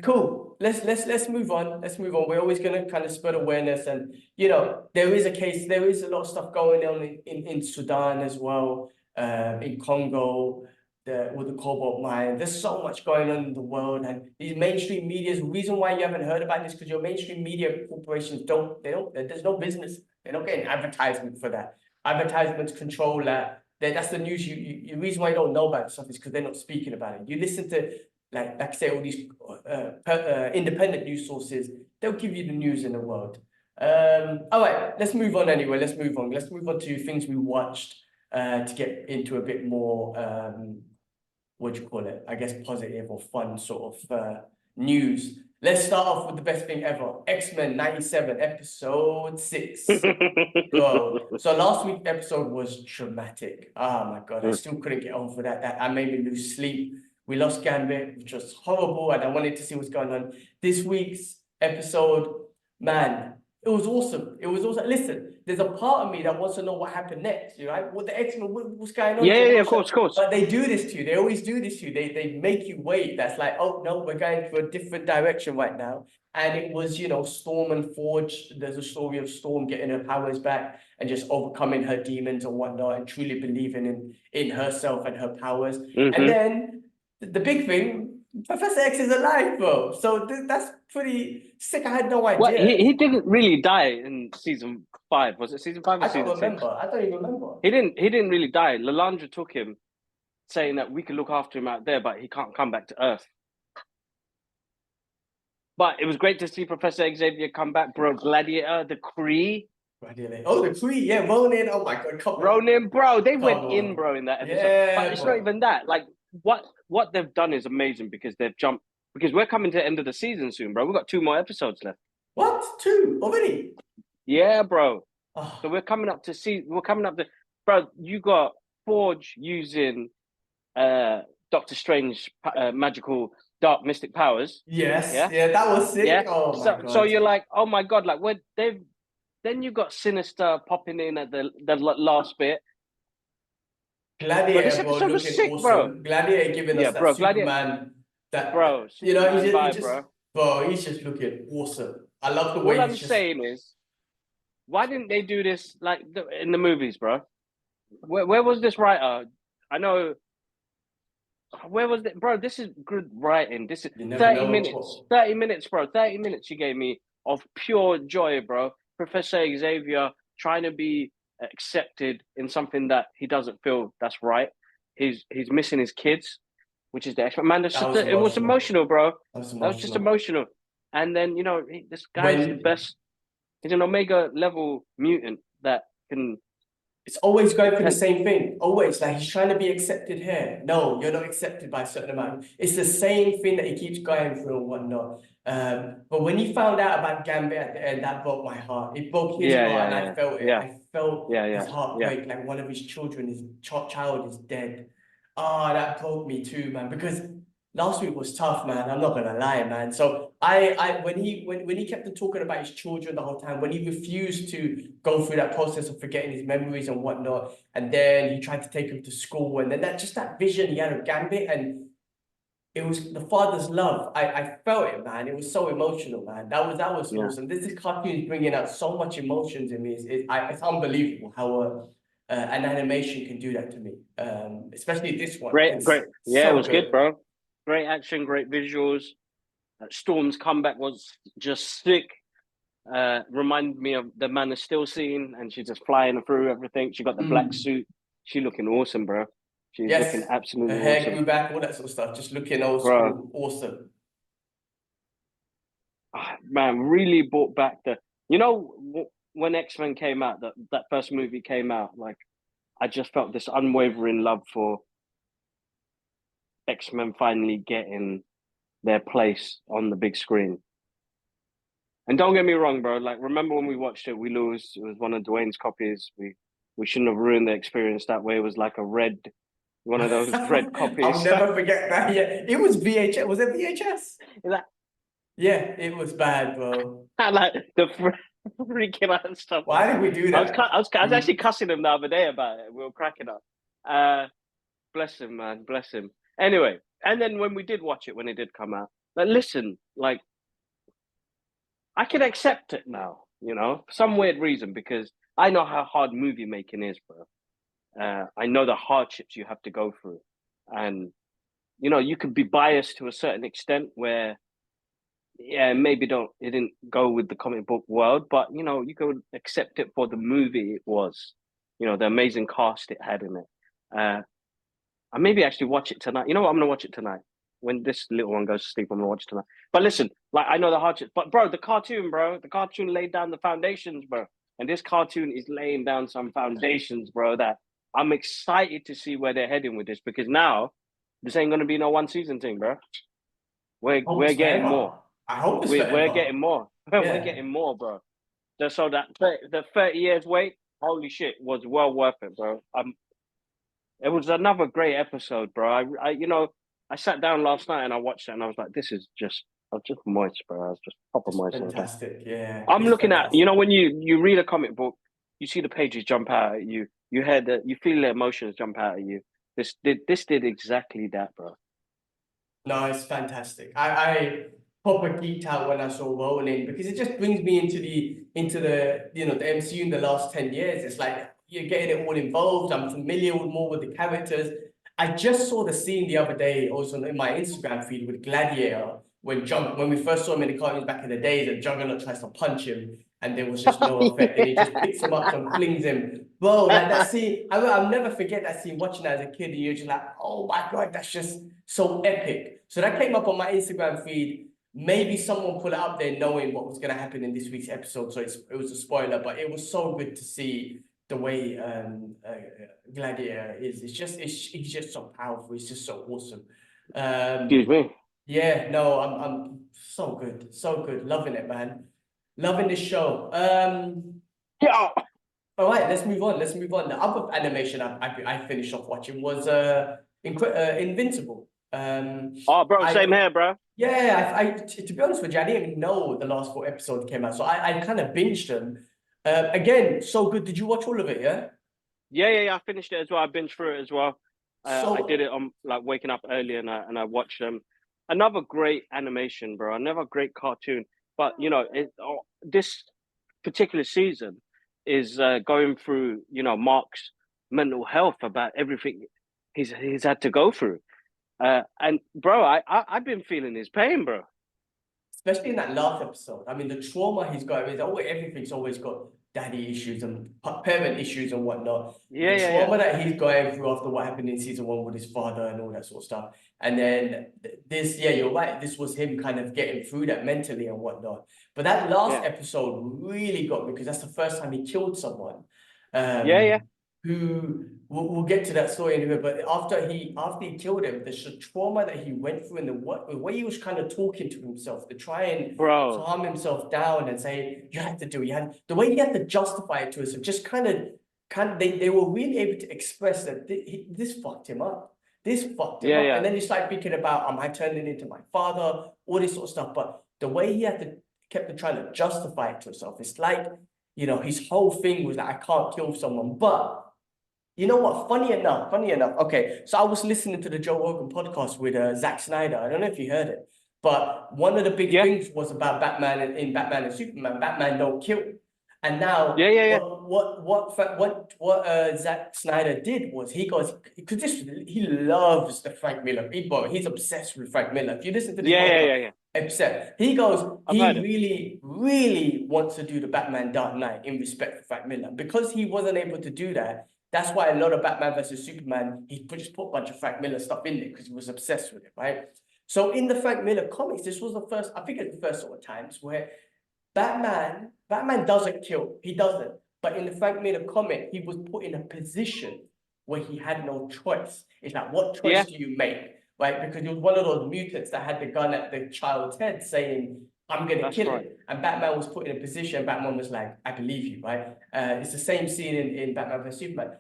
Cool. Let's move on. Let's move on. We're always gonna kind of spread awareness, and there is a lot of stuff going on in Sudan as well, in Congo, with the cobalt mine. There's so much going on in the world, and these mainstream media. The reason why you haven't heard about this because your mainstream media corporations there's no business. They're not getting advertisement for that. Advertisements control that. That's the news. The reason why you don't know about this stuff is because they're not speaking about it. You listen to like I say, all these independent news sources. They'll give you the news in the world. All right, let's move on anyway. Let's move on to things we watched to get into a bit more what do you call it? I guess positive or fun sort of news. Let's start off with the best thing ever. X-Men 97, episode 6. Go. So last week's episode was traumatic. Oh my God, I still couldn't get over that. That made me lose sleep. We lost Gambit, which was horrible, and I wanted to see what's going on. This week's episode, man, it was awesome. It was awesome. Listen, there's a part of me that wants to know what happened next, right? What the X-Men, what's going on? Yeah, of course. But they do this to you. They always do this to you. They make you wait. That's like, oh no, we're going for a different direction right now. And it was, Storm and Forge. There's a story of Storm getting her powers back and just overcoming her demons and whatnot, and truly believing in herself and her powers. And then the big thing, Professor X is alive, bro. So that's pretty sick. I had no idea. Well, he didn't really die in season 5. Was it season 5 or season 6? I don't even remember. He didn't really die. Lalandra took him, saying that we could look after him out there, but he can't come back to Earth. But it was great to see Professor Xavier come back, bro. Gladiator, the Kree. Oh, the Kree, yeah, Ronin. Oh my God, come on. Ronin, bro. They went in, bro, in that episode. Yeah, but it's not even that. Like, what they've done is amazing because they've jumped. Because we're coming to the end of the season soon, bro. We've got 2 more episodes left. What? 2 already? Yeah, bro. Oh. So we're coming up to, bro. You got Forge using Doctor Strange magical dark mystic powers. Yes, Yeah, yeah, that was yeah. sick. Oh my So God. you're like, oh my god, like when they've then you got Sinister popping in at the last bit. Bro, this Gladiator, bro, episode was looking sick, bro. awesome. Gladiator giving us Yeah, that bro, Gladiator, Superman, bro, you know, Superman he vibe, just, bro. bro, he's just looking awesome. I love the All way I'm he's just. saying is, why didn't they do this like in the movies, bro? Where was this writer? I know. Where was it, bro? This is good writing. This is You never 30 know. minutes. 30 minutes, bro. 30 minutes you gave me of pure joy, bro. Professor Xavier trying to be accepted in something that he doesn't feel that's right. He's missing his kids, which is the X-Men. Man, That was it was emotional. emotional, bro. That was That was just emotional. emotional. And then, this guy's the When best. He's an Omega level mutant that can it's always going for the tell. same thing. Always like he's trying to be accepted here. No, you're not accepted by a certain amount. It's the same thing that he keeps going through and whatnot. But when he found out about Gambit at the end, that broke my heart. It broke his Yeah, heart, and yeah, I yeah, felt it. yeah, I felt yeah, his yeah, heart yeah. break. Like one of his children, his child is dead. Ah, that broke me too, man. Because last week was tough, man. I'm not gonna lie, man. So when he kept on talking about his children the whole time, when he refused to go through that process of forgetting his memories and whatnot, and then he tried to take him to school, and then that vision he had of Gambit, and it was the father's love. I felt it, man. It was so emotional, man. That was Yeah. awesome. This cartoon is bringing out so much emotions in me. It's unbelievable how an animation can do that to me. Especially this one. It's Great. Yeah, it so was good, good. bro. Great action, great visuals. Storm's comeback was just sick. Reminded me of the Man of Steel scene, and she's just flying through everything. She got the black Mm. suit. She looking awesome, bro. She's looking Yes, her absolutely hair awesome, grew back, all that sort of stuff. Just looking old bro. school, awesome. Man, really brought back when X-Men came out, that first movie came out. Like, I just felt this unwavering love for X-Men finally getting their place on the big screen. And don't get me wrong, bro. Like, remember when we watched it, we lose. It was one of Dwayne's copies. We shouldn't have ruined the experience that way. It was like one of those red I'll copies. never forget that. Yeah, it was VHS. Was it VHS? Like, Yeah, it was bad, bro. like the freaking out and stuff. Why did we do that? I was actually cussing him the other day about it. We were cracking up. Bless him, man. Bless him. Anyway, and then when we did watch it, when it did come out, like, listen, like, I can accept it now, for some weird reason, because I know how hard movie making is, bro. I know the hardships you have to go through. And, you could be biased to a certain extent where, yeah, maybe it didn't go with the comic book world, but, you could accept it for the movie it was, the amazing cast it had in it. I maybe actually watch it tonight. You know what? I'm going to watch it tonight. When this little one goes to sleep, I'm going to watch it tonight. But listen, like, I know the hardships, but bro, the cartoon laid down the foundations, bro. And this cartoon is laying down some foundations, bro, that I'm excited to see where they're heading with this, because now this ain't going to be no one season thing, bro. Hope We're it's getting forever. more. I hope it's We're forever. getting more. We're Yeah. getting more, bro. So that the 30 years wait, holy shit, was well worth it, bro. It was another great episode, bro. I sat down last night and I watched it and I was like, I was just moist, bro. I was just proper It's moist. fantastic. Yeah, I'm it's looking at, fantastic. when you read a comic book, you see the pages jump out at you. You feel the emotions jump out at you. This did exactly that, bro. No, it's fantastic. I proper geeked out when I saw Ronin because it just brings me into the the MCU in the last 10 years. It's like you're getting it all involved. I'm familiar with more with the characters. I just saw the scene the other day also in my Instagram feed with Gladiator when we first saw him in the cartoons back in the days and Juggernaut tries to punch him and there was just no effect and he just picks him up and flings him. Bro, like that scene, I'll never forget that scene watching that as a kid and you're just like, oh my God, that's just so epic. So that came up on my Instagram feed. Maybe someone put it up there knowing what was going to happen in this week's episode. So it was a spoiler, but it was so good to see the way Gladiator is. He's just so powerful. He's just so awesome. Excuse me. Yeah, no, I'm so good, loving it, man, loving this show. Yeah. All right, let's move on. The other animation I finished off watching was Invincible. Oh, bro, I same here, bro. Yeah, to be honest with you, I didn't even know the last 4 episodes came out, so I kind of binged them. Again, so good. Did you watch all of it? Yeah. Yeah. I finished it as well. I binged through it as well. I did So it on like waking up early, and I watched them. Another great animation, bro. Another great cartoon. But this particular season is going through Mark's mental health about everything he's had to go through. And bro, I've been feeling his pain, bro. especially in that last episode. I mean, the trauma he's got, I mean, everything's always got daddy issues and parent issues and whatnot. The Yeah. trauma that he's going through after what happened in season 1 with his father and all that sort of stuff. And then this, yeah, you're right. This was him kind of getting through that mentally and whatnot. But that last Yeah. episode really got me because that's the first time he killed someone. Yeah. Who we'll get to that story anyway. But after he killed him, the trauma that he went through and the way he was kind of talking to himself to try and Bro. calm himself down and say you had to do, the way he had to justify it to us, just kind of they were really able to express that this fucked him up. This fucked him up. Yeah. And then he started thinking about, am I turning into my father? All this sort of stuff. But the way he kept trying to justify it to himself, it's like, his whole thing was like, I can't kill someone. But you know what? Funny enough. Okay, so I was listening to the Joe Rogan podcast with Zack Snyder. I don't know if you heard it, but one of the big Yeah. things was about Batman in Batman and Superman. Batman don't kill, and now Yeah. what Zack Snyder did was he goes, because he loves the Frank Miller. He's obsessed with Frank Miller. If you listen to this podcast, Yeah. upset. He goes, I've he heard it. really, really wants to do the Batman Dark Knight in respect for Frank Miller. Because he wasn't able to do that, that's why a lot of Batman versus Superman, he just put a bunch of Frank Miller stuff in there because he was obsessed with it, right? So in the Frank Miller comics, this was the first, I think it's the first sort of times where Batman doesn't kill. He doesn't. But in the Frank Miller comic, he was put in a position where he had no choice. It's like, what choice Yeah. do you make? Right? Because he was one of those mutants that had the gun at the child's head saying, I'm going to That's kill right. him. And Batman was put in a position, Batman was like, I believe you, right? It's the same scene in Batman vs Superman.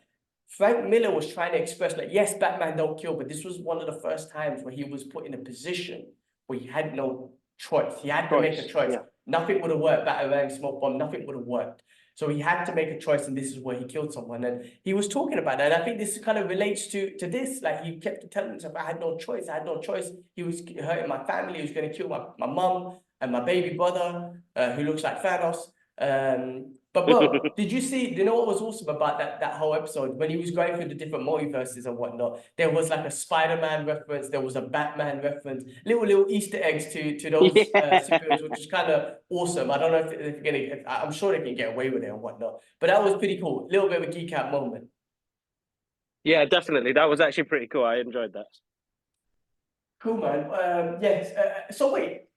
Frank Miller was trying to express, like, yes, Batman don't kill, but this was one of the first times where he was put in a position where he had no choice. He had to make a choice. Yeah. Nothing would have worked. Batarang, smoke bomb, nothing would have worked. So he had to make a choice, and this is where he killed someone. And he was talking about that. And I think this kind of relates to this. Like, he kept telling himself, I had no choice. I had no choice. He was hurting my family. He was going to kill my mum and my baby brother, who looks like Thanos. But bro, do you know what was awesome about that whole episode? When he was going through the different multiverses and whatnot, there was like a Spider-Man reference, there was a Batman reference, little Easter eggs to those Yeah. superheroes, which is kind of awesome. I don't know if they're gonna, I'm sure they can get away with it and whatnot. But that was pretty cool. A little bit of a geek out moment. Yeah, definitely. That was actually pretty cool. I enjoyed that. Cool, man. Yes. So wait,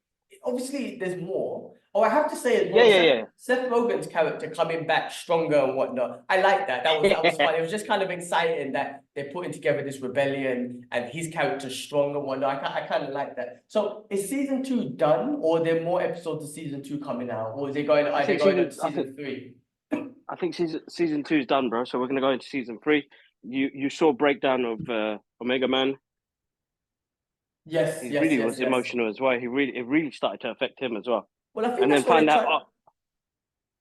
obviously there's more. Oh, I have to say as well, Yeah. Seth Rogen's character coming back stronger and whatnot. I like that. That was fun. It was just kind of exciting that they're putting together this rebellion and his character's strong and whatnot. I kind of like that. So is season 2 done, or are there more episodes of season 2 coming out, or are they going on to season 3? I think season 2 is done, bro. So we're gonna go into season 3. You saw a breakdown of Omega Man. Yes, He yes, really yes, was yes. emotional as well. It really started to affect him as well. Well, I think And then that's what they're trying.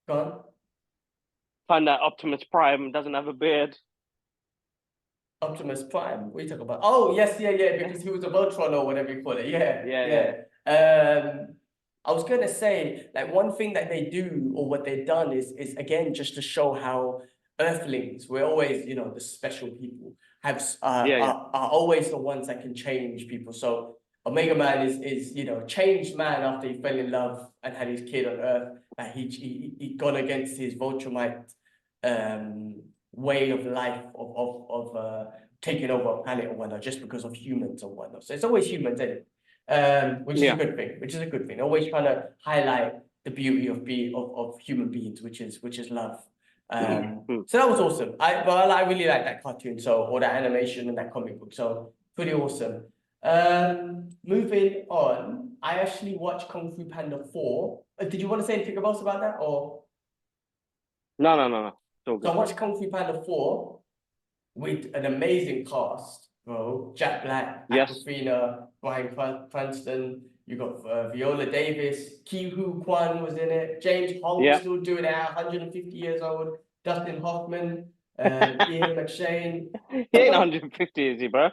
Go on. find out Optimus Prime doesn't have a beard. Optimus Prime. What are you talking about? Oh, yes, yeah, because he was a Voltron or whatever you call it. Yeah. I was gonna say, like, one thing that they do or what they've done is again just to show how Earthlings, we're always, the special people, Yeah. are always the ones that can change people. So Omega Man is changed man after he fell in love and had his kid on Earth. He gone against his Voltronite way of life of taking over a planet or whatnot just because of humans or whatnot. So it's always humans, isn't it? Which is a Yeah. good thing. Which is a good thing. Always trying to highlight the beauty of human beings, which is love. So that was awesome. I really like that cartoon, or that animation and that comic book. So pretty awesome. Moving on, I actually watched Kung Fu Panda 4. Did you want to say anything else about that, or? No. It's all So I good. watched Kung Fu Panda 4 with an amazing cast. bro. Jack Black, Yes. Aquafina, Bryan Cranston. You got Viola Davis, Ki Hu Kwan was in it. James Hong Yeah. still doing it at 150 years old. Dustin Hoffman, Ian McShane. He ain't 150, is he, bro?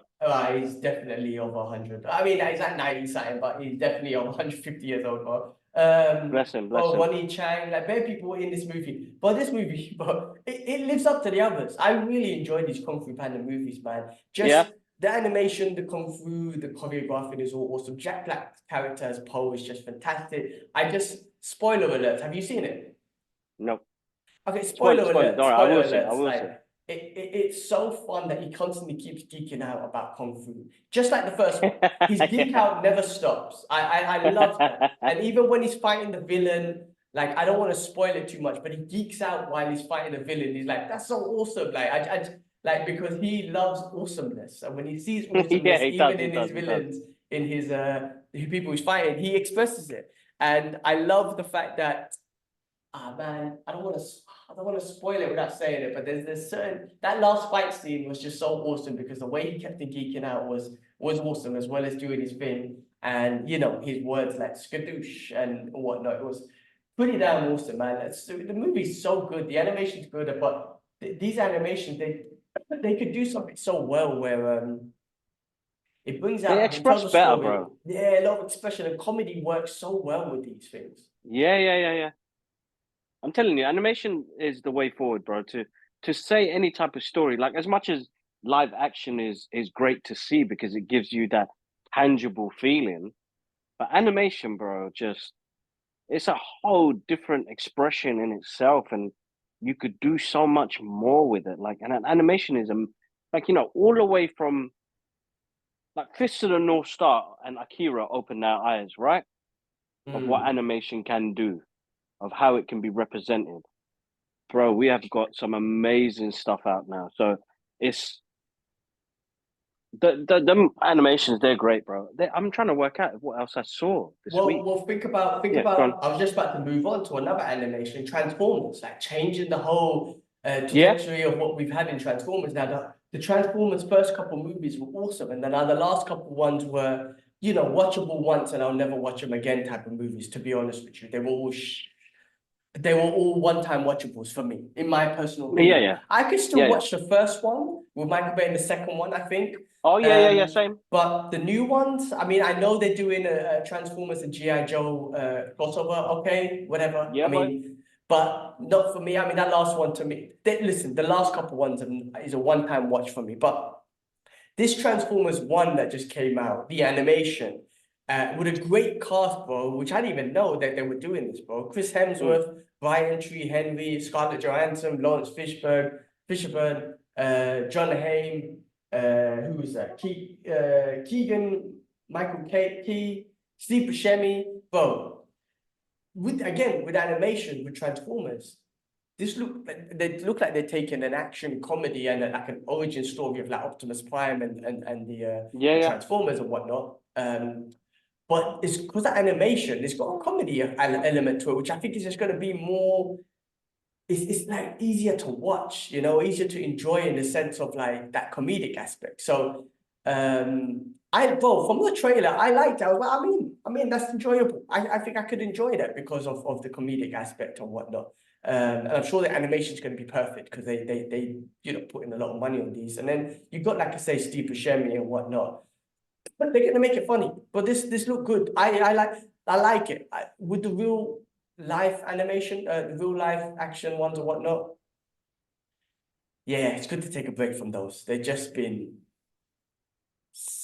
He's definitely over 100. I mean, he's at 90 something, but he's definitely over 150 years old, bro. Bless him, bless Bro, him. Ronnie Chang, like bare people in this movie. But this movie, bro, it lives up to the others. I really enjoy these Kung Fu Panda movies, man. Just Yeah. the animation, the Kung Fu, the choreographing is all awesome. Jack Black's character as Poe is just fantastic. Spoiler alert, have you seen it? No. Okay, Spoiler, spoiler. Don't worry, I spoiler will see. I alerts. will see. Like it's so fun that he constantly keeps geeking out about kung fu, just like the first one. His geek out never stops. I love that. And even when he's fighting the villain, like I don't want to spoil it too much, but he geeks out while he's fighting the villain. He's like, that's so awesome. Like like because he loves awesomeness, and when he sees Yeah, awesomeness, he does, even he in his does, he does. villains, in his the people he's fighting, he expresses it. And I love the fact that man, I don't want to spoil it without saying it, but there's certain that last fight scene was just so awesome because the way he kept the geeking out was awesome as well as doing his thing. And you know, his words like skadoosh and whatnot. It was pretty damn awesome, man. The movie's so good, the animation's good, but these animations they could do something so well where it brings They out, it tells express a better, story. bro. Yeah, a lot of expression and comedy works so well with these things. Yeah. I'm telling you, animation is the way forward, bro. To say any type of story, like as much as live action is great to see because it gives you that tangible feeling, but animation, bro, just it's a whole different expression in itself, and you could do so much more with it. Like, and an animation is like all the way from like Fist of the North Star and Akira opened our eyes, right, of what Mm. animation can do, of how it can be represented. Bro, we have got some amazing stuff out now. So it's the animations, they're great, bro. I'm trying to work out what else I saw this week. Well, think Yeah, go on. about. I was just about to move on to another animation, Transformers, like changing the whole Yeah, trajectory of what we've had in Transformers. Now, the Transformers first couple movies were awesome, and then now the last couple ones were, you know, watchable once and I'll never watch them again type of movies. To be honest with you, they were all one-time watchables for me, in my personal yeah, opinion. yeah, I could still yeah. watch the first one with Michael Bay and the second one, I think. Oh, yeah. Same. But the new ones, I mean, I know they're doing a Transformers and G.I. Joe crossover, okay, whatever. Yeah, I boy. mean, but not for me. I mean, that last one to me, listen, the last couple ones is a one-time watch for me. But this Transformers one that just came out, the animation, with a great cast, bro, which I didn't even know that they were doing this, bro. Chris Mm. Hemsworth, Brian Tree Henry, Scarlett Johansson, Lawrence Fishburne, John Hamm, who was that? Keegan, Michael Key, Steve Buscemi, bro. With animation with Transformers, they look like they're taking an action comedy and like an origin story of like Optimus Prime and Yeah, the yeah. Transformers and whatnot. But it's because that animation, it's got a comedy element to it, which I think is just going to be more. It's like easier to watch, you know, easier to enjoy in the sense of like that comedic aspect. So from the trailer, I liked it. I was like, I mean, that's enjoyable. I think I could enjoy that because of the comedic aspect and whatnot. And I'm sure the animation is going to be perfect because they you know put in a lot of money on these. And then you got like I say Steve Buscemi and whatnot, but they're gonna make it funny. But this look good. I like it. With the real life animation, the real life action ones and whatnot. Yeah, it's good to take a break from those. They've just been,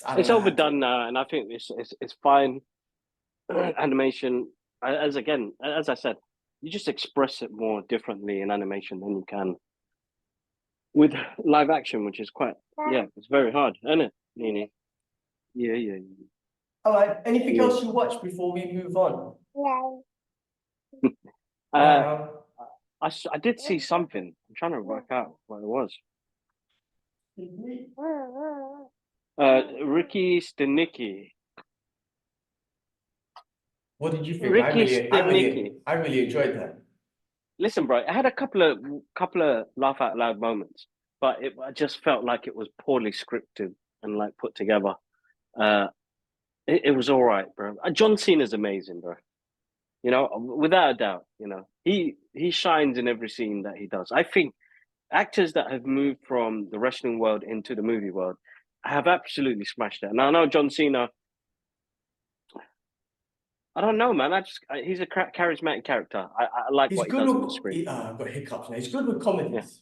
I don't It's know how to. overdone now, and I think it's fine. Animation, as I said, you just express it more differently in animation than you can with live action, which is quite it's very hard, isn't it, Nini? Yeah. All right. Anything Yeah. else you watch before we move on? Uh, Wow. I did see something. I'm trying to work out what it was. Ricky Stanicky. What did you think? Ricky Stanicky. I really enjoyed that. Listen, bro, I had a couple of laugh out loud moments, but I just felt like it was poorly scripted. and like put together. It was all right, bro. John Cena's amazing, bro. You know, without a doubt. You know, he shines in every scene that he does. I think actors that have moved from the wrestling world into the movie world have absolutely smashed it. And I know John Cena. I don't know, man. He's a charismatic character. I like He's what he good does on the with, screen. I've got hiccups now. He's good with Yeah, comedies.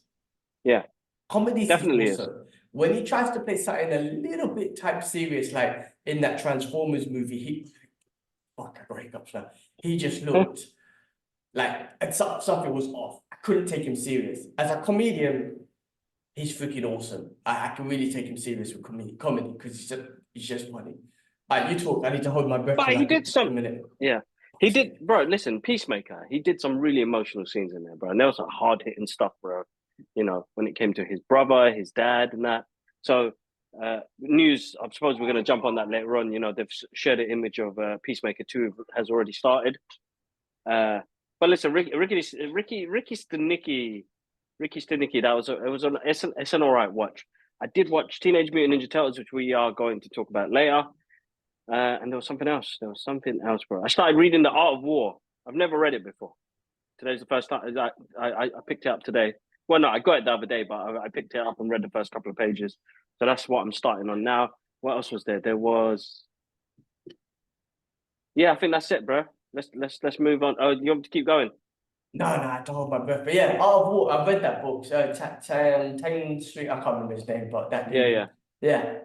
yeah, Comedies is definitely is. awesome. When he tries to play something a little bit type serious, like in that Transformers movie, fuck, I got hiccups now. He just looked like something was off. I couldn't take him serious. As a comedian, he's freaking awesome. I can really take him serious with comedy because he's just funny. You talk. I need to hold my breath But for he like did a some. minute. Yeah, he did, bro. Listen, Peacemaker. He did some really emotional scenes in there, bro. And there was some hard hitting stuff, bro. You know, when it came to his brother, his dad, and that. So, news. I suppose we're going to jump on that later on. You know, they've shared an image of Peacemaker 2 has already started. But listen, Ricky Stanicky, it's an all right watch. I did watch Teenage Mutant Ninja Turtles, which we are going to talk about later. And there was something else. Bro. I started reading The Art of War. I've never read it before. Today's the first time I picked it up today. Well, no, I got it the other day, but I picked it up and read the first couple of pages. So that's what I'm starting on now. What else was there? There was, yeah, I think that's it, bro. Let's move on. Oh, you want me to keep going? No, I don't hold my breath. But yeah, Art of War, I've read that book. Tang Street, I can't remember his name, but that dude. Yeah.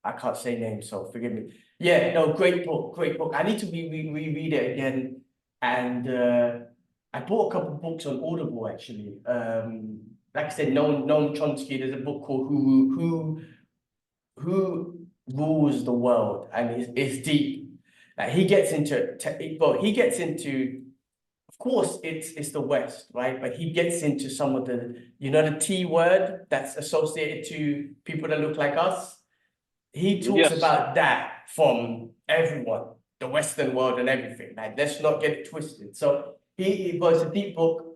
I can't say names, so forgive me. Yeah, no, great book, great book. I need to reread it again. And I bought a couple of books on Audible actually. Like I said, Noam Chomsky, there's a book called Who Rules the World, and it's deep. Like he gets into, of course, it's the West, right? But he gets into some of the, the T word that's associated to people that look like us. He talks Yes. about that from everyone, the Western world and everything. Like, let's not get it twisted. So he was a deep book.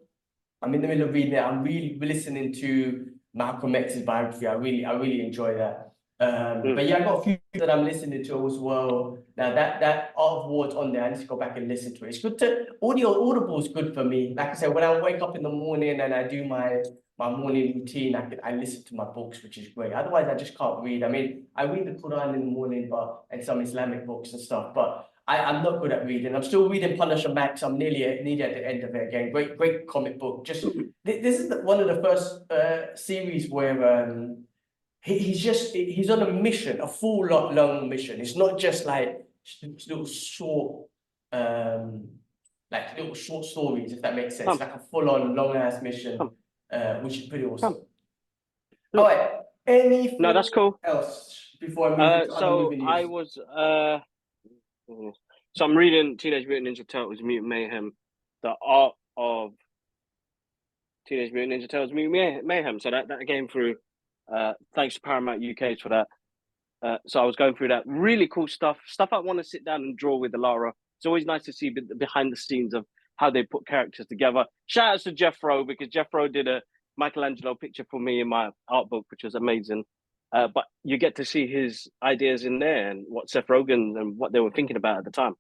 I'm in the middle of reading it. I'm really listening to Malcolm X's biography. I really enjoy that. But yeah, I got a few that I'm listening to as well. Now that Art of War's on there, I need to go back and listen to it. It's good to Audible is good for me. Like I said, when I wake up in the morning and I do my morning routine, I listen to my books, which is great. Otherwise, I just can't read. I mean, I read the Quran in the morning, and some Islamic books and stuff, but I'm not good at reading. I'm still reading Punisher Max. I'm nearly at the end of it again. Great comic book. Just this is one of the first series where he's on a mission, a full long mission. It's not just like little short little short stories, if that makes sense. Like a full on long ass mission, which is pretty awesome. All right. Anything No, that's cool. else before I move into other movie news? So I'm reading Teenage Mutant Ninja Turtles Mutant Mayhem, the art of Teenage Mutant Ninja Turtles Mutant Mayhem. So that came through. Thanks to Paramount UK for that. So I was going through that really cool stuff I want to sit down and draw with Alara. It's always nice to see behind the scenes of how they put characters together. Shout out to Jeff Rowe, because Jeff Rowe did a Michelangelo picture for me in my art book, which was amazing. But you get to see his ideas in there and what Seth Rogen and what they were thinking about at the time.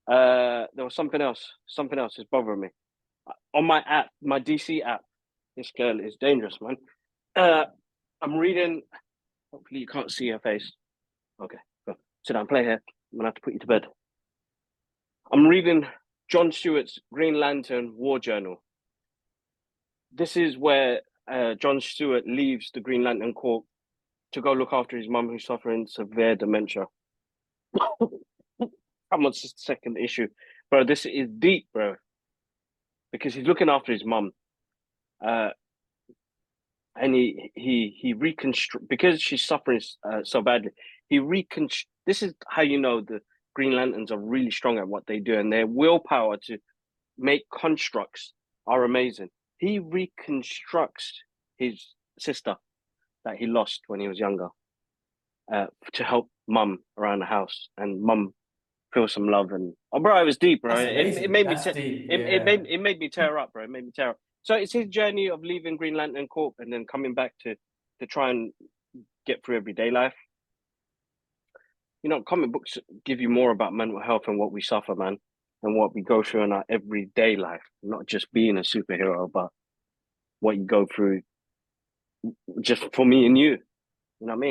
There was something else is bothering me. On my app, my DC app, this girl is dangerous, man. I'm reading. Hopefully you can't see her face. Okay, go. Sit down, play here. I'm gonna have to put you to bed. I'm reading John Stewart's Green Lantern War Journal. This is where John Stewart leaves the Green Lantern Corps to go look after his mum, who's suffering severe dementia. I'm on the second issue, bro. This is deep, bro, because he's looking after his mum, and he reconstruct, because she's suffering so badly. This is how you know the Green Lanterns are really strong at what they do, and their willpower to make constructs are amazing. He reconstructs his sister that he lost when he was younger, to help mum around the house, and mum feel some love. And bro, it was deep, bro. It made it made me tear up, bro. It made me tear up. So it's his journey of leaving Green Lantern Corp and then coming back to try and get through everyday life. comic books give you more about mental health and what we suffer, man, and what we go through in our everyday life. Not just being a superhero, but what you go through just for me and you. You know what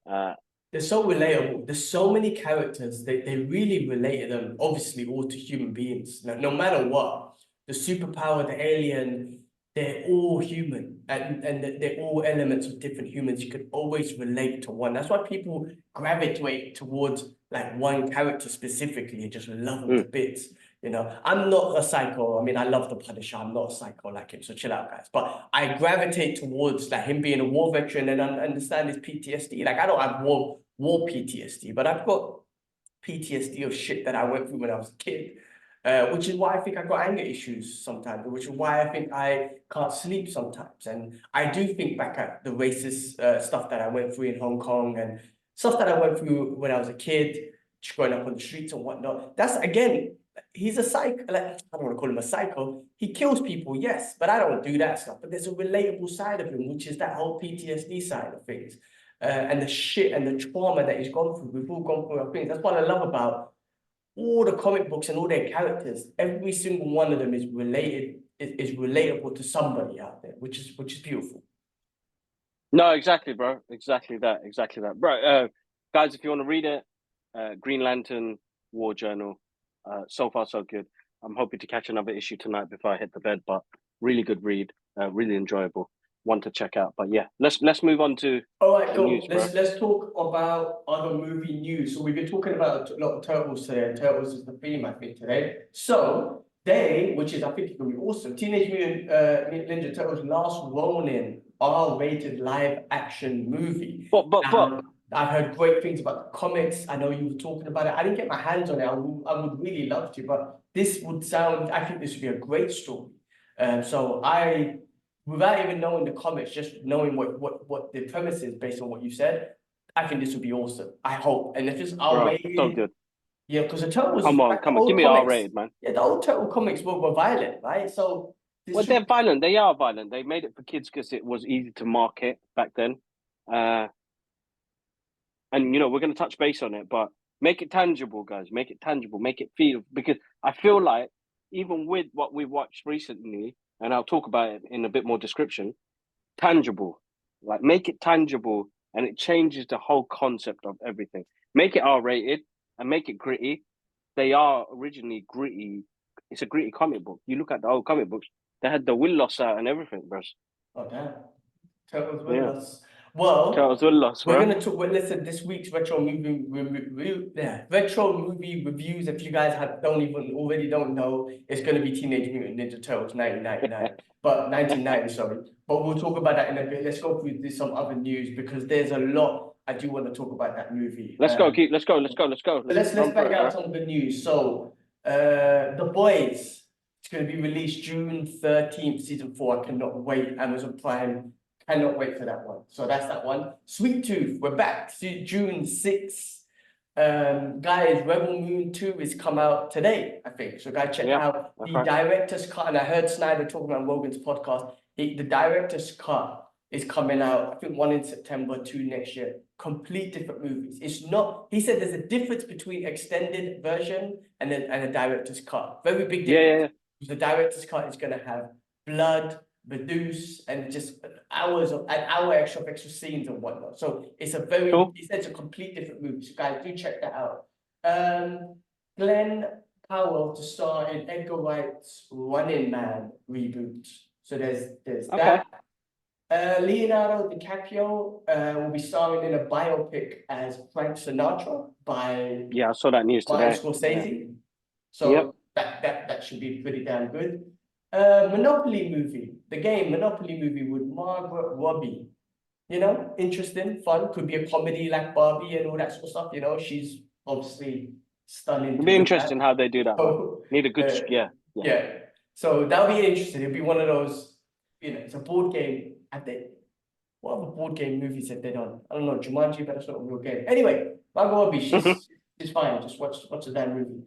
I mean? They're so relatable. There's so many characters. They really related them, obviously, all to human beings. No matter what, the superpower, the alien, they're all human, and they're all elements of different humans. You could always relate to one. That's why people gravitate towards like one character specifically and just love them to bits. I'm not a psycho. I mean, I love the Punisher. I'm not a psycho like him, so chill out, guys. But I gravitate towards like him being a war veteran and understand his PTSD. Like I don't have war PTSD, but I've got PTSD of shit that I went through when I was a kid, which is why I think I got anger issues sometimes, which is why I think I can't sleep sometimes. And I do think back at the racist stuff that I went through in Hong Kong and stuff that I went through when I was a kid, just growing up on the streets and whatnot. That's, again, he's a psycho. Like, I don't want to call him a psycho. He kills people, yes, but I don't do that stuff. But there's a relatable side of him, which is that whole PTSD side of things. And the shit and the trauma that he's gone through. We've all gone through our things. That's what I love about all the comic books and all their characters. Every single one of them is relatable to somebody out there, which is beautiful. No, exactly, bro. Exactly that. Bro, guys, if you want to read it, Green Lantern War Journal. So far, so good. I'm hoping to catch another issue tonight before I hit the bed, but really good read. Really enjoyable. One to check out. But yeah, let's move on to cool. news, let's talk about other movie news. So we've been talking about a lot of Turtles today, and Turtles is the theme, I think, today. So which is I think gonna be awesome, Teenage Mutant Ninja Turtles Last Ronin, R-rated live action movie. But I've heard great things about the comics. I know you were talking about it. I didn't get my hands on it. I would really love to, but this would sound, I think this would be a great story. So without even knowing the comics, just knowing what the premise is based on what you said, I think this would be awesome. I hope. And if it's R-rated, so good. Yeah, because the Turtles, Come on, give me R-rated, man. Yeah, the old Turtle comics were violent, right? So they're violent. They are violent. They made it for kids because it was easy to market back then. And we're going to touch base on it, but make it tangible, guys. Make it tangible. Make it feel, because I feel like even with what we watched recently, and I'll talk about it in a bit more description, tangible. Like, make it tangible, and it changes the whole concept of everything. Make it R-rated and make it gritty. They are originally gritty. It's a gritty comic book. You look at the old comic books, they had the will loss out and everything, bro. Oh, damn. Turtles will loss. Well, Turtles will loss, we're going to talk, listen, this week's retro movie reviews, if you guys already don't know, it's going to be Teenage Mutant Ninja Turtles 1999, but 1990, sorry. But we'll talk about that in a bit. Let's go through some other news, because there's a lot I do want to talk about that movie. Let's go. Let's bang out some of the news. So, The Boys, it's going to be released June 13th, season 4. I cannot wait. Amazon Prime. Cannot wait for that one. So that's that one. Sweet Tooth, we're back. June 6th. Guys, Rebel Moon 2 is come out today, I think. So guys, check out the director's cut. And I heard Snyder talking on Rogan's podcast. The director's cut is coming out, I think, one in September, 2 next year. Complete different movies. It's not, he said there's a difference between extended version and a director's cut. Very big difference. Yeah. The director's cut is going to have blood, reduce, and just an hour extra scenes and whatnot. So it's a very, he said it's a complete different movie. So guys, do check that out. Glenn Powell to star in Edgar Wright's Running Man reboot. So there's that. Leonardo DiCaprio will be starring in a biopic as Frank Sinatra by I saw that news today. Scorsese. So that should be pretty damn good. Monopoly movie, the game Monopoly movie with Margaret Robbie. Interesting, fun. Could be a comedy like Barbie and all that sort of stuff. She's obviously stunning. It'll be interesting how they do that. Need a good, yeah. So that'll be interesting. It'll be one of those, it's a board game. What other board game movies have they done? I don't know, Jumanji, but that's not a real game. Anyway, Margot Robbie, she's fine. Just watch the damn movie.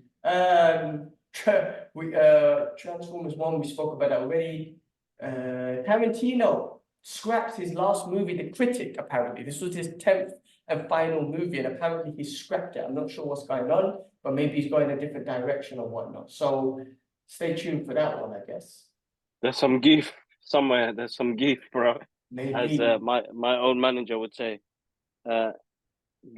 Transformers 1, we spoke about that already. Tarantino scraps his last movie, The Critic, apparently. This was his 10th and final movie, and apparently he scrapped it. I'm not sure what's going on, but maybe he's going a different direction or whatnot. So stay tuned for that one, I guess. There's some geef somewhere. There's some geef, bro. As Maybe. my old manager would say, uh,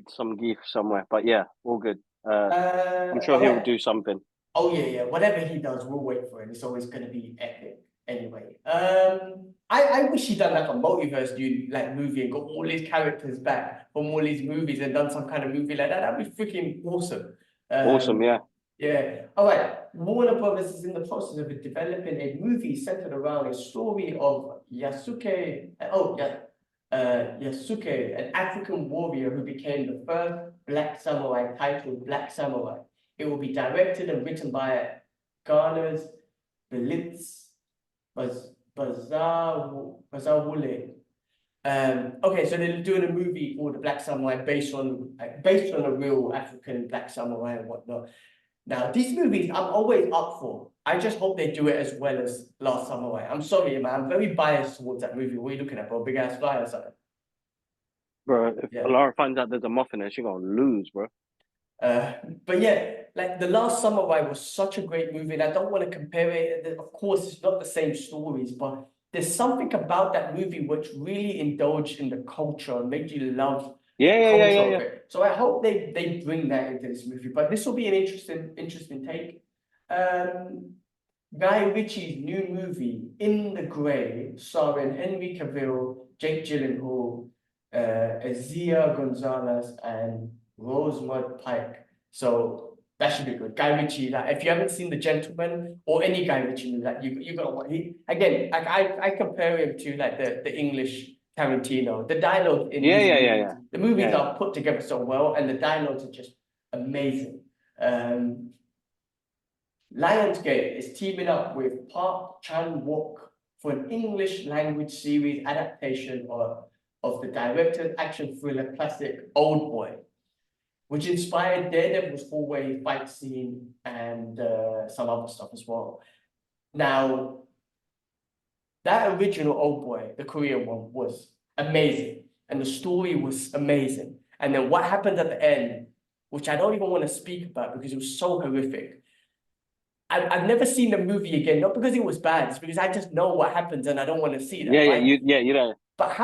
some geef somewhere. But yeah, all good. I'm sure All he'll right. do something. Oh yeah. Whatever he does, we'll wait for it. It's always going to be epic. Anyway, I wish he'd done like a multiverse dude like movie and got all his characters back from all these movies and done some kind of movie like that. That'd be freaking awesome. Awesome, yeah. Yeah. All right. Warner Brothers is in the process of developing a movie centered around a story of Yasuke. Yasuke, an African warrior who became the first Black Samurai titled Black Samurai. It will be directed and written by Garner's Belitz Bazawule. Okay, so they're doing a movie called The Black Samurai based on a real African Black Samurai and whatnot. Now, these movies I'm always up for. I just hope they do it as well as Last Samurai. I'm sorry, man. I'm very biased towards that movie. What are you looking at, bro? Big ass fly or something? Bro, if Yeah. Laura finds out there's a muffin there, she's gonna lose, bro. But yeah, like The Last Samurai was such a great movie, and I don't want to compare it. Of course, it's not the same stories, but there's something about that movie which really indulged in the culture and made you love Yeah, the yeah, yeah, culture yeah, of yeah. it. So I hope they bring that into this movie. But this will be an interesting take. Guy Ritchie's new movie, In the Grey, starring Henry Cavill, Jake Gyllenhaal, Azia Gonzalez, and Rosemont Pike. So that should be good. Guy Ritchie, like if you haven't seen The Gentleman or any Guy Ritchie movie, like you gotta watch. He again, like I compare him to like the English Tarantino. The dialogue in Yeah, his yeah, yeah, movies, yeah. the movies Yeah, yeah. are put together so well, and the dialogues are just amazing. Lionsgate is teaming up with Park Chan-wook for an English language series adaptation of the director's action thriller classic Old Boy, which inspired Daredevil's hallway fight scene and some other stuff as well. Now, that original Old Boy, the Korean one, was amazing, and the story was amazing. And then what happened at the end, which I don't even want to speak about because it was so horrific. I've never seen the movie again, not because it was bad, it's because I just know what happens and I don't want to see that, Yeah, yeah, right? you know. But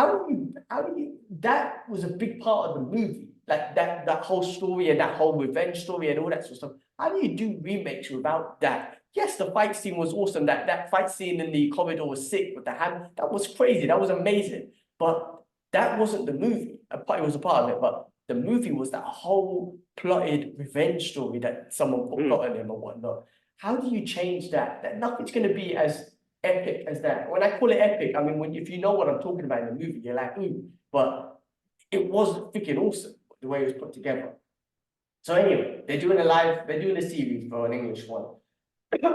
that was a big part of the movie, like that whole story and that whole revenge story and all that sort of stuff. How do you do remakes without that? Yes, the fight scene was awesome. That fight scene in the corridor was sick with the hand. That was crazy. That was amazing. But that wasn't the movie. It was a part of it, but the movie was that whole plotted revenge story that someone put Mm. plot on him or whatnot. How do you change that? That nothing's going to be as epic as that. When I call it epic, I mean if you know what I'm talking about in the movie, you're like, ooh, but it was freaking awesome the way it was put together. So anyway, they're doing a series for an English one,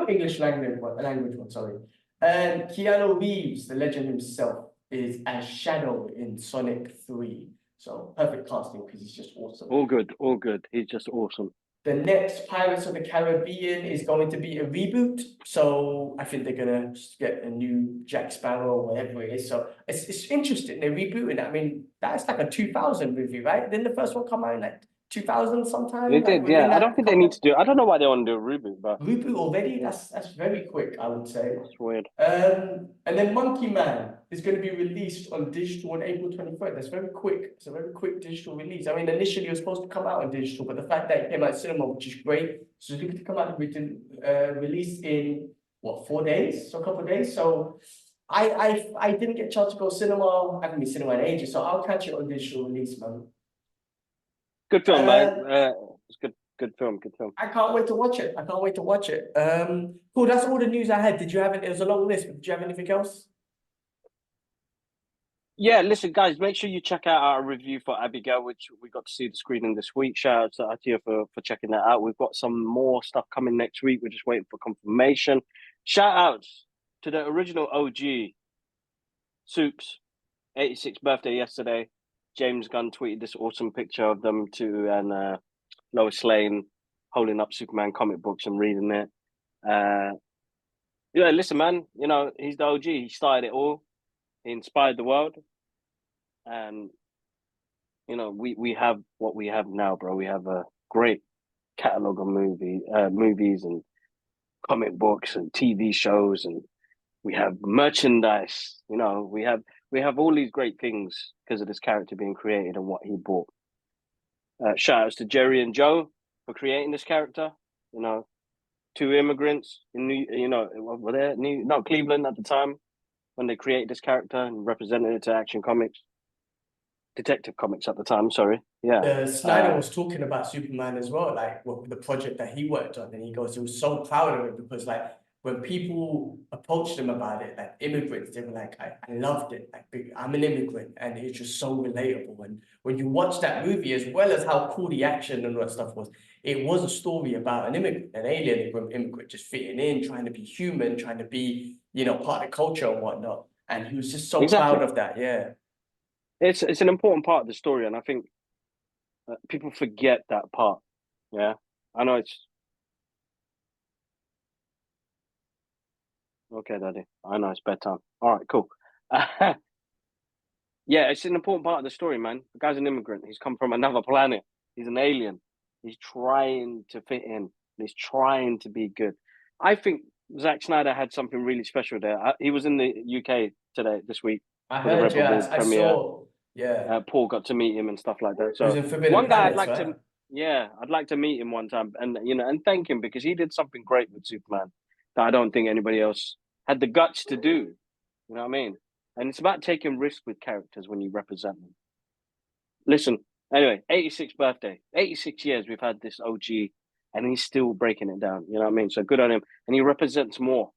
English language one, sorry. And Keanu Reeves, the legend himself, is as Shadow in Sonic 3. So perfect casting because he's just awesome. All good, all good. He's just awesome. The next Pirates of the Caribbean is going to be a reboot, so I think they're gonna get a new Jack Sparrow or whatever it is. So it's interesting. They're rebooting it. I mean, that's like a 2000 movie, right? Didn't the first one come out in like 2000 sometime? They Like did, within yeah. I don't that think they need couple to do. I don't know why they want to do a reboot, but reboot already? yeah, That's very quick, I would say. that's weird. And then Monkey Man is going to be released on digital on April 23rd. That's very quick. It's a very quick digital release. I mean, initially it was supposed to come out on digital, but the fact that it came out cinema, which is great, so it's going to come out release in what 4 days, so a couple of days. So I didn't get a chance to go cinema. I haven't been cinema in ages, so I'll catch it on digital release, man. Good film, man. It's good film, good film. I can't wait to watch it. I can't wait to watch it. Cool. That's all the news I had. Did you have it? It was a long list, but did you have anything else? Yeah, listen, guys, make sure you check out our review for Abigail, which we got to see the screening this week. Shout out to Atia for checking that out. We've got some more stuff coming next week. We're just waiting for confirmation. Shout outs to the original OG, Soups, 86th birthday yesterday. James Gunn tweeted this awesome picture of them too, and Lois Lane holding up Superman comic books and reading it. Yeah, listen, man, you know, he's the OG. He started it all. He inspired the world. And you know, we have what we have now, bro. We have a great catalog of movies and comic books and TV shows, and we have merchandise. You know, we have all these great things because of this character being created and what he brought. Shout outs to Jerry and Joe for creating this character. You know, two immigrants in were there Cleveland at the time when they created this character and represented it to Action Comics, Detective Comics at the time. Sorry, yeah. Snyder was talking about Superman as well, like the project that he worked on, and he goes, he was so proud of it because like when people approached him about it, like immigrants, they were like, I loved it. Like I'm an immigrant, and it's just so relatable. And when you watch that movie, as well as how cool the action and all that stuff was, it was a story about an immigrant, an alien immigrant, just fitting in, trying to be human, trying to be, you know, part of the culture and whatnot. And he was just so Exactly. proud of that. Yeah. It's an important part of the story, and I think people forget that part. Yeah, I know it's okay, Daddy. I know it's bedtime. All right, cool. Yeah, it's an important part of the story, man. The guy's an immigrant. He's come from another planet. He's an alien. He's trying to fit in. He's trying to be good. I think Zack Snyder had something really special there. He was in the UK this week I for the heard, Rebel yeah, I premiere. saw, yeah. Paul got to meet him and stuff like that. It was So in Forbidden one guy Planets, right? I'd like to meet him one time and and thank him because he did something great with Superman that I don't think anybody else had the guts to do. You know what I mean? And it's about taking risks with characters when you represent them. Listen, anyway, 86th birthday, 86 years we've had this OG, and he's still breaking it down. You know what I mean? So good on him, and he represents more.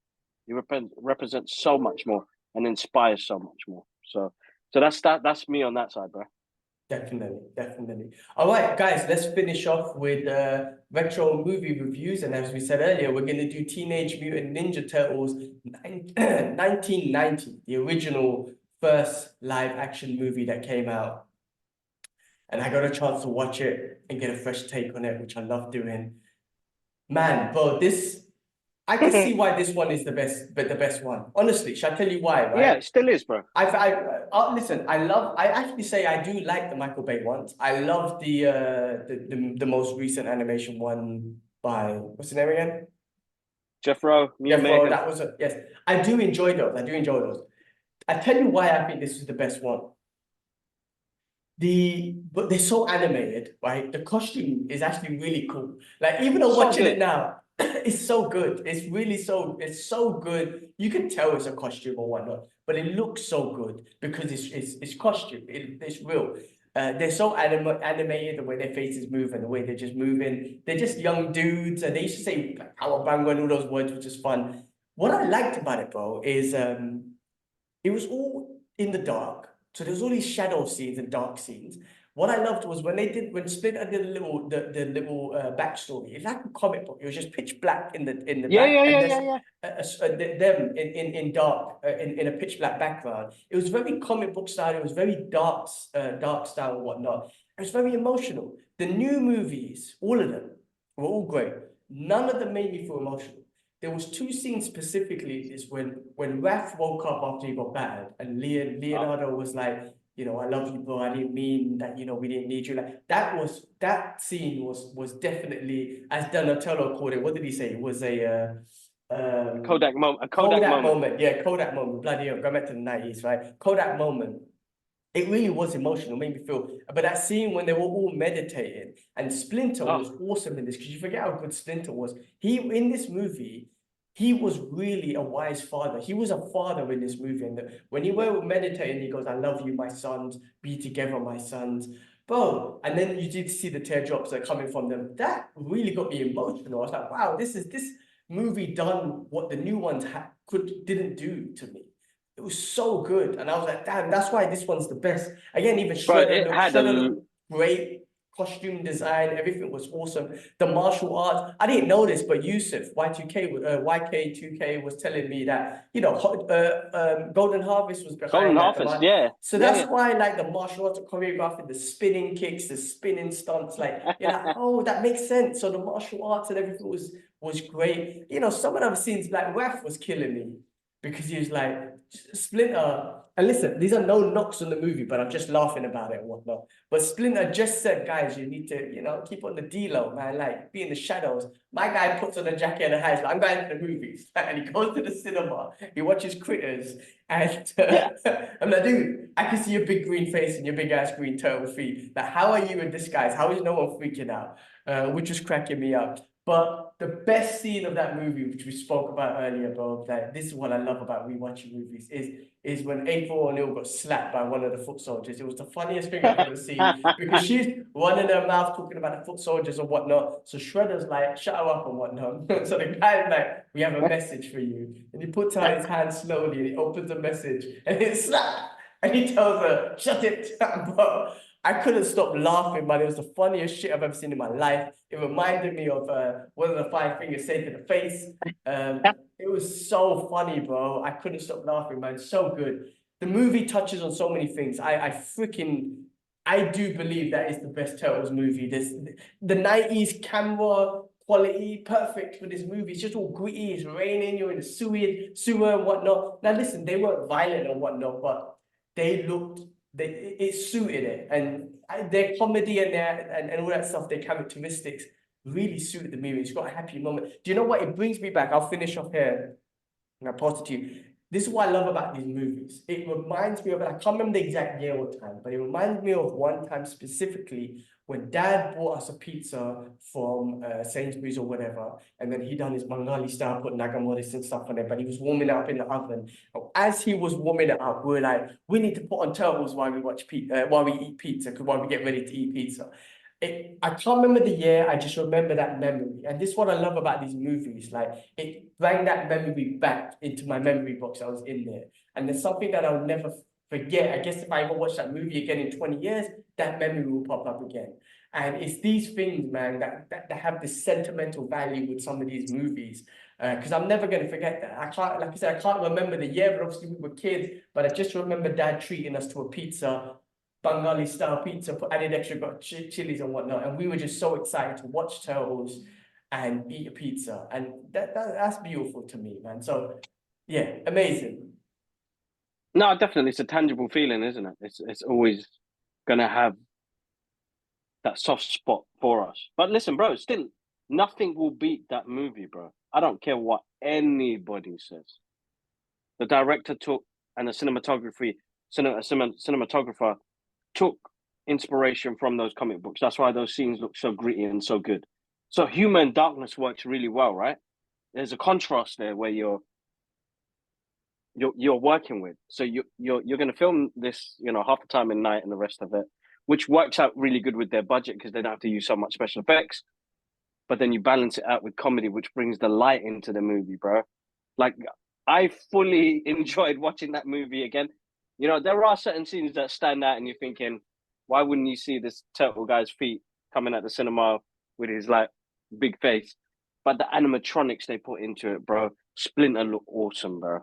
He represents so much more and inspires so much more. So that's that. That's me on that side, bro. Definitely, definitely. All right, guys, let's finish off with retro movie reviews. And as we said earlier, we're going to do Teenage Mutant Ninja Turtles 1990, the original first live action movie that came out. And I got a chance to watch it and get a fresh take on it, which I love doing. Man, bro, I can see why this one is the best one. Honestly, shall I tell you why, right? Yeah, it still is, bro. Listen, I actually say I do like the Michael Bay ones. I love the most recent animation one by, what's the name again? Jeff Rowe, Jeff Rowe, that was yes. I do enjoy those. I do enjoy those. I tell you why I think this is the best one. But they're so animated, right? The costume is actually really cool. Like even though watching it now, it's so good. It's so good. You can tell it's a costume or whatnot, but it looks so good because it's costume. It's real. They're so animated, the way their faces move and the way they're just moving. They're just young dudes, and they used to say "cowabunga" and all those words, which is fun. What I liked about it, bro, is it was all in the dark. So there's all these shadow scenes and dark scenes. What I loved was when Splinter did the little backstory. It's like a comic book. It was just pitch black in the back, and there's them in dark in a pitch black background. It was very comic book style. It was very dark style and whatnot. It was very emotional. The new movies, all of them, were all great. None of them made me feel emotional. There was two scenes specifically is when Raph woke up after he got battered and Leonardo was like, you know, I love you, bro. I didn't mean that, you know, we didn't need you. Like that scene was definitely, as Donatello called it, what did he say? It was a Kodak moment. Kodak moment. Yeah, Kodak moment. Bloody hell, go back to the 90s, right? Kodak moment. It really was emotional, made me feel. But that scene when they were all meditating and Splinter was awesome in this because you forget how good Splinter was. In this movie, he was really a wise father. He was a father in this movie. And when he were meditating, he goes, I love you, my sons. Be together, my sons. Bro, and then you did see the teardrops that are coming from them. That really got me emotional. I was like, wow, this movie done what the new ones didn't do to me. It was so good. And I was like, damn, that's why this one's the best. Again, even Shredder looked great. Costume design, everything was awesome. The martial arts, I didn't know this, but Yusuf, YK2K was telling me that, you know, Golden Harvest was behind that. So that's why, like, the martial arts choreography, the spinning kicks, the spinning stunts, like, you're like, oh, that makes sense. So the martial arts and everything was great. You know, some of them scenes, like, Raph was killing me because he was like, Splinter and listen, these are no knocks on the movie, but I'm just laughing about it and whatnot. But Splinter just said, guys, you need to, keep on the D-low, man. Like, be in the shadows. My guy puts on a jacket and a hat. Like, I'm going to the movies. And he goes to the cinema. He watches Critters. And I'm like, dude, I can see your big green face and your big ass green turtle feet. Like, how are you in disguise? How is no one freaking out? Which was cracking me up. But the best scene of that movie, which we spoke about earlier, bro, like this is what I love about rewatching movies, is when April O'Neil got slapped by one of the foot soldiers. It was the funniest thing I've ever seen because she's running her mouth talking about the foot soldiers and whatnot. So Shredder's like, shut her up and whatnot. So the guy's like, we have a message for you. And he puts out his hand slowly and he opens the message and it's slap. And he tells her, shut it, bro. I couldn't stop laughing, man. It was the funniest shit I've ever seen in my life. It reminded me of one of the five fingers say to the face. It was so funny, bro. I couldn't stop laughing, man. So good. The movie touches on so many things. I do believe that is the best Turtles movie. The 90s camera quality, perfect for this movie. It's just all gritty, it's raining, you're in the sewer and whatnot. Now listen, they weren't violent and whatnot, but it suited it, and their comedy and all that stuff, their characteristics really suited the movie. It's got a happy moment. Do you know what? It brings me back. I'll finish off here and I'll pass it to you. This is what I love about these movies. It reminds me of, I can't remember the exact year or time, but it reminds me of one time specifically when Dad bought us a pizza from Sainsbury's or whatever, and then he done his Bengali style, put nagamoris and stuff on it, but he was warming it up in the oven. As he was warming it up, we were like, we need to put on turtles while we watch while we eat pizza, because while we get ready to eat pizza. I can't remember the year, I just remember that memory. And this is what I love about these movies. Like, it brought that memory back into my memory box. I was in there. And there's something that I'll never forget. I guess if I ever watch that movie again in 20 years, that memory will pop up again. And it's these things, man, that have this sentimental value with some of these movies. Because I'm never going to forget that. Like I said, I can't remember the year, but obviously we were kids. But I just remember Dad treating us to a pizza, Bengali style pizza, added extra got chilies and whatnot, and we were just so excited to watch Turtles and eat a pizza, and that's beautiful to me, man. So yeah, amazing. No, definitely, it's a tangible feeling, isn't it? It's always gonna have that soft spot for us. But listen, bro, still nothing will beat that movie, bro. I don't care what anybody says. The director took and the cinematographer took inspiration from those comic books. That's why those scenes look so gritty and so good. So humor and darkness works really well, right? There's a contrast there where you're working with. So you're going to film this, half the time in night and the rest of it, which works out really good with their budget because they don't have to use so much special effects. But then you balance it out with comedy, which brings the light into the movie, bro. Like, I fully enjoyed watching that movie again. There are certain scenes that stand out and you're thinking, why wouldn't you see this turtle guy's feet coming at the cinema with his like big face? But the animatronics they put into it, bro. Splinter look awesome, bro.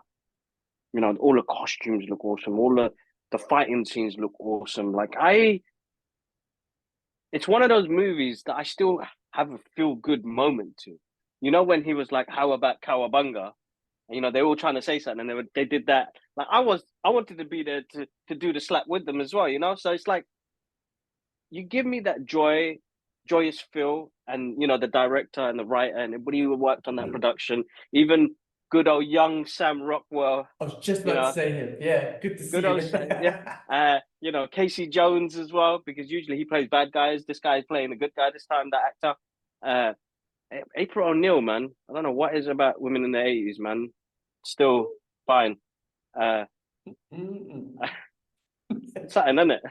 All the costumes look awesome. All the fighting scenes look awesome. It's one of those movies that I still have a feel good moment to. When he was like, "How about Cowabunga?" They're all trying to say something, and they did that. Like I wanted to be there to do the slap with them as well. So it's like you give me that joyous feel, and the director and the writer and everybody who worked on that production, even good old young Sam Rockwell. I was just about to say him. Yeah, good to see Good old him. yeah. Casey Jones as well, because usually he plays bad guys. This guy's playing a good guy this time. That actor. April O'Neil, man. I don't know what is about women in the 80s, man. Still fine. Something, isn't it?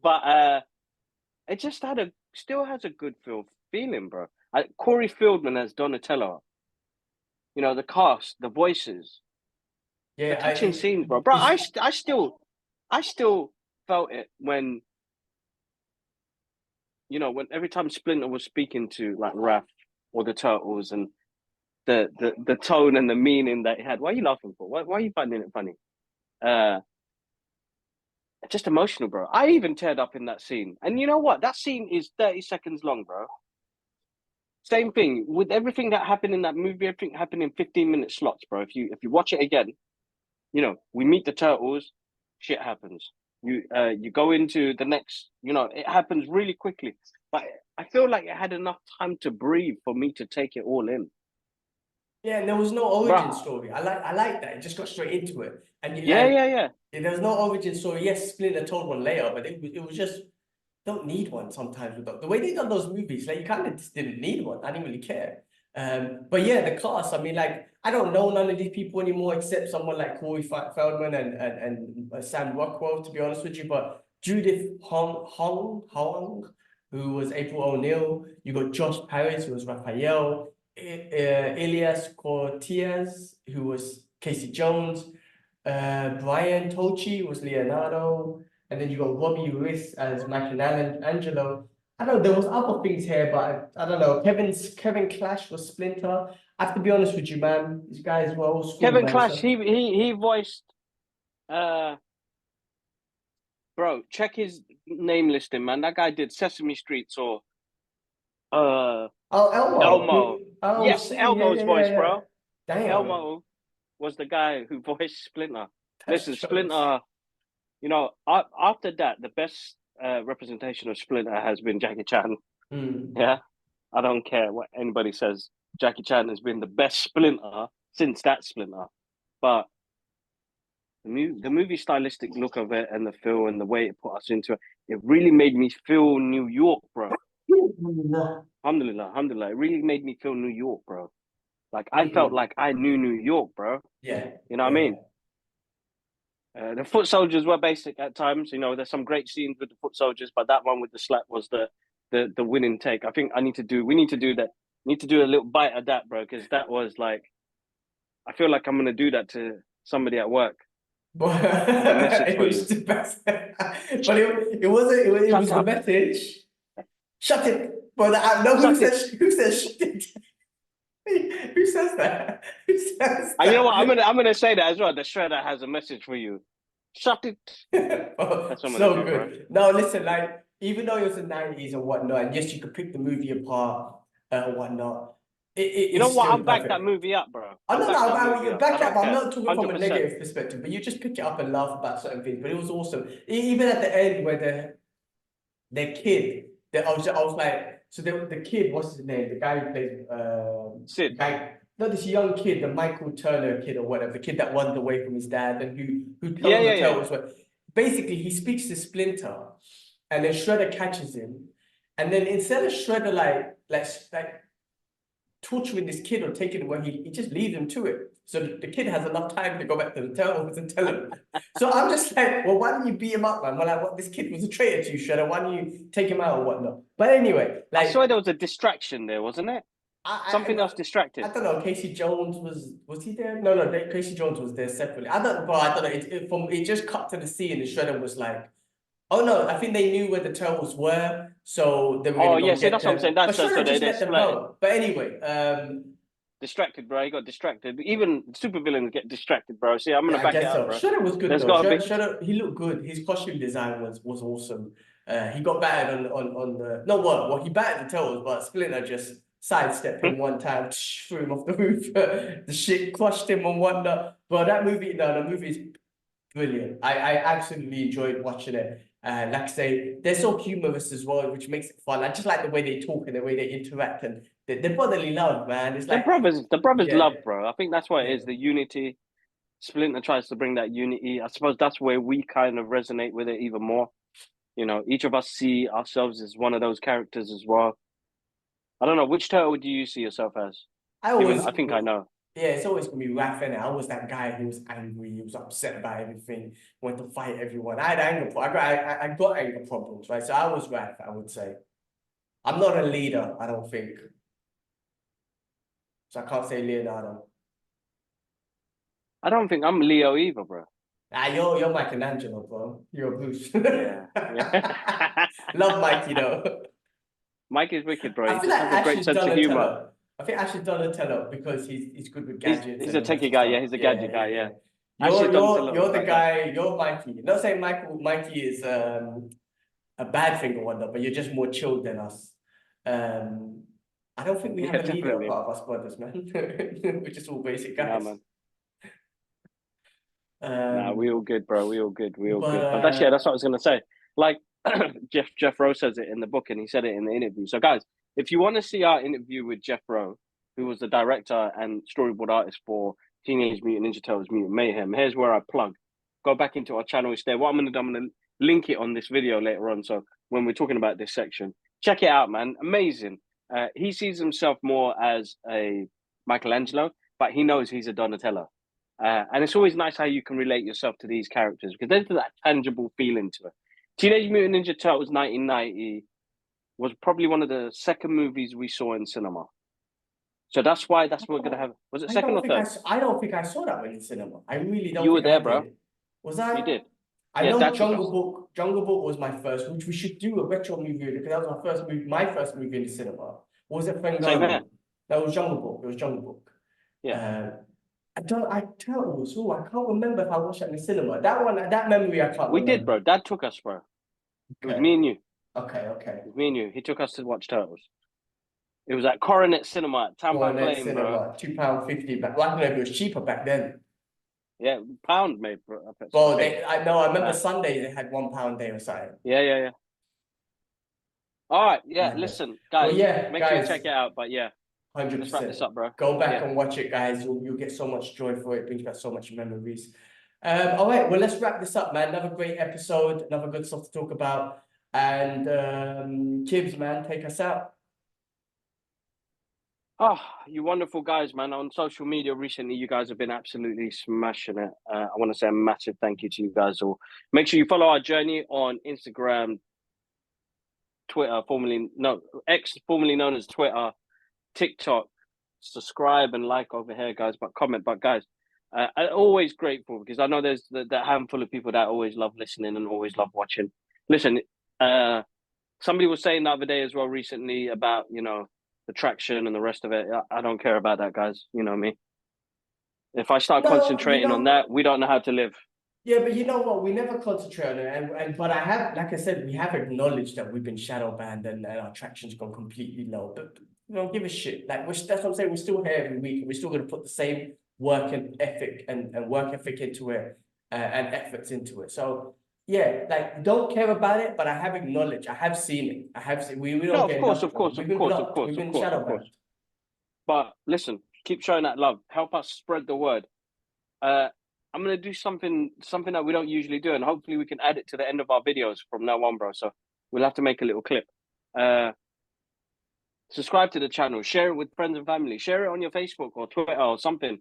But it just still has a good feeling, bro. Corey Feldman as Donatello. The cast, the voices, Yeah, the touching scenes, bro. Bro, I still felt it when when every time Splinter was speaking to like Raph or the Turtles, and the tone and the meaning that it had. Why are you laughing for? Why are you finding it funny? Just emotional, bro. I even teared up in that scene. And you know what? That scene is 30 seconds long, bro. Same thing with everything that happened in that movie. Everything happened in 15-minute slots, bro. If you watch it again, we meet the turtles, shit happens. You go into the next, it happens really quickly. But I feel like it had enough time to breathe for me to take it all in. Yeah, and there was no origin Bruh. story. I like that. It just got straight into it. And Yeah. there was no origin story. Yes, Splinter told one later, but it was just don't need one sometimes with the way they done those movies. Like you kind of just didn't need one. I didn't really care. But yeah, the cast. I mean, like I don't know none of these people anymore except someone like Corey Feldman and Sam Rockwell. To be honest with you, but Judith Hong, who was April O'Neil. You got Josh Paris, who was Raphael. Elias Cortez, who was Casey Jones. Brian Tochi was Leonardo. And then you got Robbie Riss as Michelangelo. I don't know, there was other things here, but I don't know. Kevin Clash was Splinter. I have to be honest with you, man. These guys were old school, Kevin man. Clash, So he voiced bro, check his name listing, man. That guy did Sesame Streets or oh, Elmo. Elmo. Oh Yes, shit, Elmo's voice, yeah. bro. Damn. Elmo was the guy who voiced Splinter. That's Listen, jokes. Splinter, after that, the best representation of Splinter has been Jackie Chan. Mm. Yeah, I don't care what anybody says. Jackie Chan has been the best Splinter since that Splinter. But the movie stylistic look of it and the feel and the way it put us into it, it really made me feel New York, bro. Alhamdulillah, alhamdulillah. It really made me feel New York, bro. Like I felt Mm. like I knew New York, bro. Yeah, You know what I yeah. mean? The foot soldiers were basic at times. There's some great scenes with the foot soldiers, but that one with the slap was the winning take. I think we need to do that. Need to do a little bite of that, bro, because that was like, I feel like I'm gonna do that to somebody at work. But Have a message it for was you. the best. But it wasn't. It Shut was the up. message. Shut it. But I know Shut it. who says shut it. Who says that? Who says And you know what? I'm that? gonna say that as well. The shredder has a message for you. Shut it. Oh, That's what I'm gonna so do, bro. good. No, listen, like even though it was the 90s and whatnot, and yes, you could pick the movie apart and whatnot, You know it's what? still I'm back that perfect. movie up, bro. Oh I'm no, back that no, movie you up. I back up. don't I'm care. not talking from a 100%. negative perspective, but you just pick it up and laugh about certain things. But it was awesome. Even at the end where their kid, I was like, so the kid, what's his name? The guy who plays Sid. no, this young kid, the Michael Turner kid or whatever, the kid that runs away from his dad and who Yeah, tells yeah, the yeah, turtles yeah. what. Basically, he speaks to Splinter, and then Shredder catches him, and then instead of Shredder like torturing this kid or taking him where he just leaves him to it. So the kid has enough time to go back to the turtles and tell him. So I'm just like, well, why don't you beat him up, man? Well, like, what, this kid was a traitor to you, Shredder. Why don't you take him out or whatnot? But anyway, I swear like, there was a distraction there, wasn't it? Something else I distracted. don't know. Casey Jones was he there? No, Casey Jones was there separately. I don't know. It just cut to the scene and Shredder was like, oh no, I think they knew where the turtles were, so they were Oh gonna yeah, go see get that's what I'm saying. them. But That's so Shredder they just they let them split. go. But anyway, Distracted, bro. He got distracted. Even supervillains get distracted, bro. See, I'm gonna yeah, I back it guess up, so. bro. Shredder was good There's though. gotta be. Shredder, he looked good. His costume design was awesome. He got battered on the no what? Well, he battered the turtles, but Splinter just sidestepped him one time, threw him off the roof. The shit crushed him and whatnot. But that movie, no, the movie is brilliant. I absolutely enjoyed watching it. Like I say, they're so humorous as well, which makes it fun. I just like the way they talk and the way they interact and the brotherly love, man. It's like, The brothers yeah, love, bro. I think that's what it yeah. is. The unity. Splinter tries to bring that unity. I suppose that's where we kind of resonate with it even more. Each of us see ourselves as one of those characters as well. I don't know, which turtle do you see yourself as? I Even always, I think I know. yeah, it's always gonna be Raph, and I was that guy who was angry, he was upset about everything, wanted to fight everyone. I had anger, I got anger problems, right? So I was Raph, I would say. I'm not a leader, I don't think. So I can't say Leonardo. I don't think I'm Leo either, bro. Ah, you're Michelangelo, bro. You're Bruce. Yeah, yeah. Love Mikey though. Mike is wicked, bro. I He feel just like has a great Ashley's sense of humor. Donatello. I think Ashley's Donatello because he's good with He's gadgets he's and a all that techie sort of guy. stuff. Yeah, he's a Yeah, gadget yeah, guy. yeah. Yeah, actually, Donatello is You're the that guy. guy. You're Mikey. Not saying Mikey is a bad thing or whatnot, but you're just more chilled than us. Um, I don't think we have Yeah, a leader definitely. part of us brothers, man. We're just all basic Nah, guys. man. Nah, we all good, bro. We all good. We all But good. But that's what I was gonna say. Like Jeff Rowe says it in the book, and he said it in the interview. So, guys, if you want to see our interview with Jeff Rowe, who was the director and storyboard artist for Teenage Mutant Ninja Turtles: Mutant Mayhem, here's where I plug. Go back into our channel. It's there. What I'm gonna link it on this video later on. So when we're talking about this section, check it out, man. Amazing. He sees himself more as a Michelangelo, but he knows he's a Donatello. And it's always nice how you can relate yourself to these characters because there's that tangible feeling to it. Teenage Mutant Ninja Turtles 1990 was probably one of the second movies we saw in cinema. So that's why we're gonna have. Was it second or third? I don't think I saw that one in cinema. I really don't. You were think there, I bro. did. Was I? You did. I Yeah, know Dad took us. Jungle Book. Jungle Book was my first, which we should do a retro movie because that was my first movie. My first movie in the cinema. Or was it Same here. Fengano? That was Jungle Book. It was Jungle Book. Yeah. Turtles. Oh, I can't remember if I watched that in the cinema. That one, that memory, I can't We remember. did, bro. Dad took us, bro. It was Okay. me and you. Okay. It was me and you. He took us to watch Turtles. It was at Coronet Cinema at Tampa Plain, bro. £2.50 back. Well, I don't know if it was cheaper back then. Yeah, pound, mate, bro. Well, I know. I remember Sunday they had £1 day or something. Yeah. All right, yeah. Madness. Listen, guys. Well, yeah, make sure you check it out. But yeah, 100%. let's wrap this up, bro. Go back and watch it, guys. You'll get so much joy for it. It brings back so much memories. All right, well, let's wrap this up, man. Another great episode, another good stuff to talk about. And Kibbs, man, take us out. Oh, you wonderful guys, man. On social media recently, you guys have been absolutely smashing it. I want to say a massive thank you to you guys all. Make sure you follow our journey on Instagram, Twitter, X, formerly known as Twitter, TikTok. Subscribe and like over here, guys, but comment. But guys, I'm always grateful because I know there's that handful of people that always love listening and always love watching. Listen, somebody was saying the other day as well recently about, the traction and the rest of it. I don't care about that, guys. You know me. If I start concentrating on that, we don't know how to live. Yeah, but you know what? We never concentrate on it. But I have, like I said, we have acknowledged that we've been shadow banned and our traction's gone completely low. But we don't give a shit. Like that's what I'm saying. We're still here every week. We're still going to put the same work and ethic and work ethic into it and efforts into it. So yeah, like don't care about it, but I have acknowledged. I have seen it. I have seen. We don't get enough. Of course. We've been shadow banned. But listen, keep showing that love. Help us spread the word. I'm gonna do something that we don't usually do, and hopefully we can add it to the end of our videos from now on, bro. So we'll have to make a little clip. Subscribe to the channel, share it with friends and family, share it on your Facebook or Twitter or something.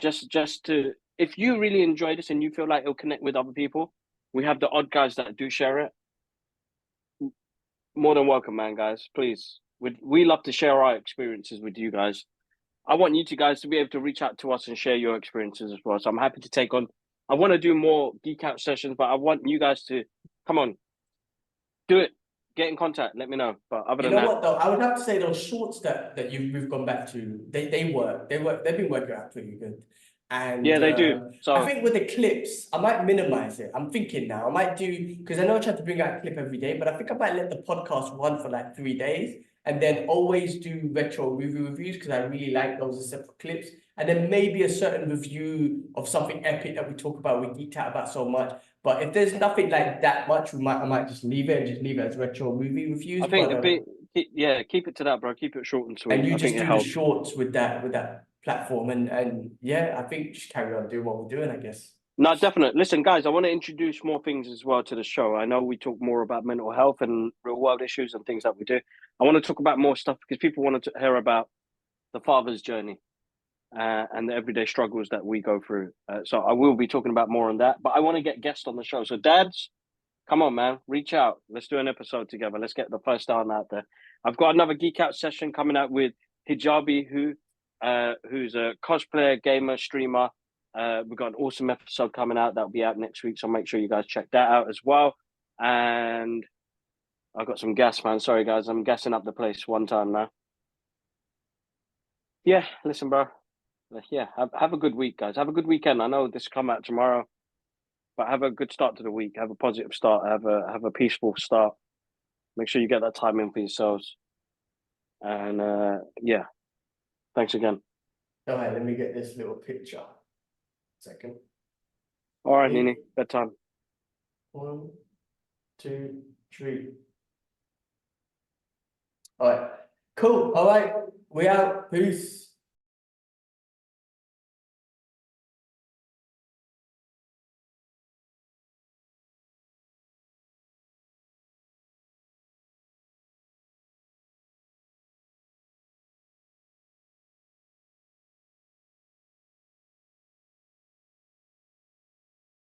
Just to, if you really enjoy this and you feel like it'll connect with other people, we have the odd guys that do share it. More than welcome, man, guys. Please, we love to share our experiences with you guys. I want you two guys to be able to reach out to us and share your experiences as well. So I'm happy to take on. I want to do more Geek Out sessions, but I want you guys to come on, do it. Get in contact. Let me know. But other than that, what though, I would have to say those shorts that we've gone back to, they work. They've been working out pretty good. And yeah, they do. So I think with the clips, I might minimize it. I'm thinking now I might do, because I know I try to bring out a clip every day, but I think I might let the podcast run for like 3 days and then always do retro movie reviews because I really like those as separate clips. And then maybe a certain review of something epic that we talk about, we geeked out about so much. But if there's nothing like that much, I might just leave it as retro movie reviews. I think keep it to that, bro. Keep it short and sweet. And you I just think do the shorts with that platform, and yeah, I think just carry on doing what we're doing, I guess. No, definitely. Listen, guys, I want to introduce more things as well to the show. I know we talk more about mental health and real world issues and things that we do. I want to talk about more stuff because people want to hear about the father's journey and the everyday struggles that we go through. So I will be talking about more on that, but I want to get guests on the show. So dads, come on, man, reach out. Let's do an episode together. Let's get the first down out there. I've got another Geek Out session coming out with Hijabi, who's a cosplayer, gamer, streamer. We've got an awesome episode coming out that'll be out next week, so make sure you guys check that out as well. And I've got some gas, man. Sorry, guys, I'm gassing up the place one time now. Yeah, listen, bro. Yeah, have a good week, guys. Have a good weekend. I know this will come out tomorrow, but have a good start to the week. Have a positive start. Have a peaceful start. Make sure you get that time in for yourselves. And yeah, thanks again. All right, let me get this little picture. Second. All right, Peace. Nini, bedtime. 1, 2, 3. All right. Cool. All right. We out. Peace.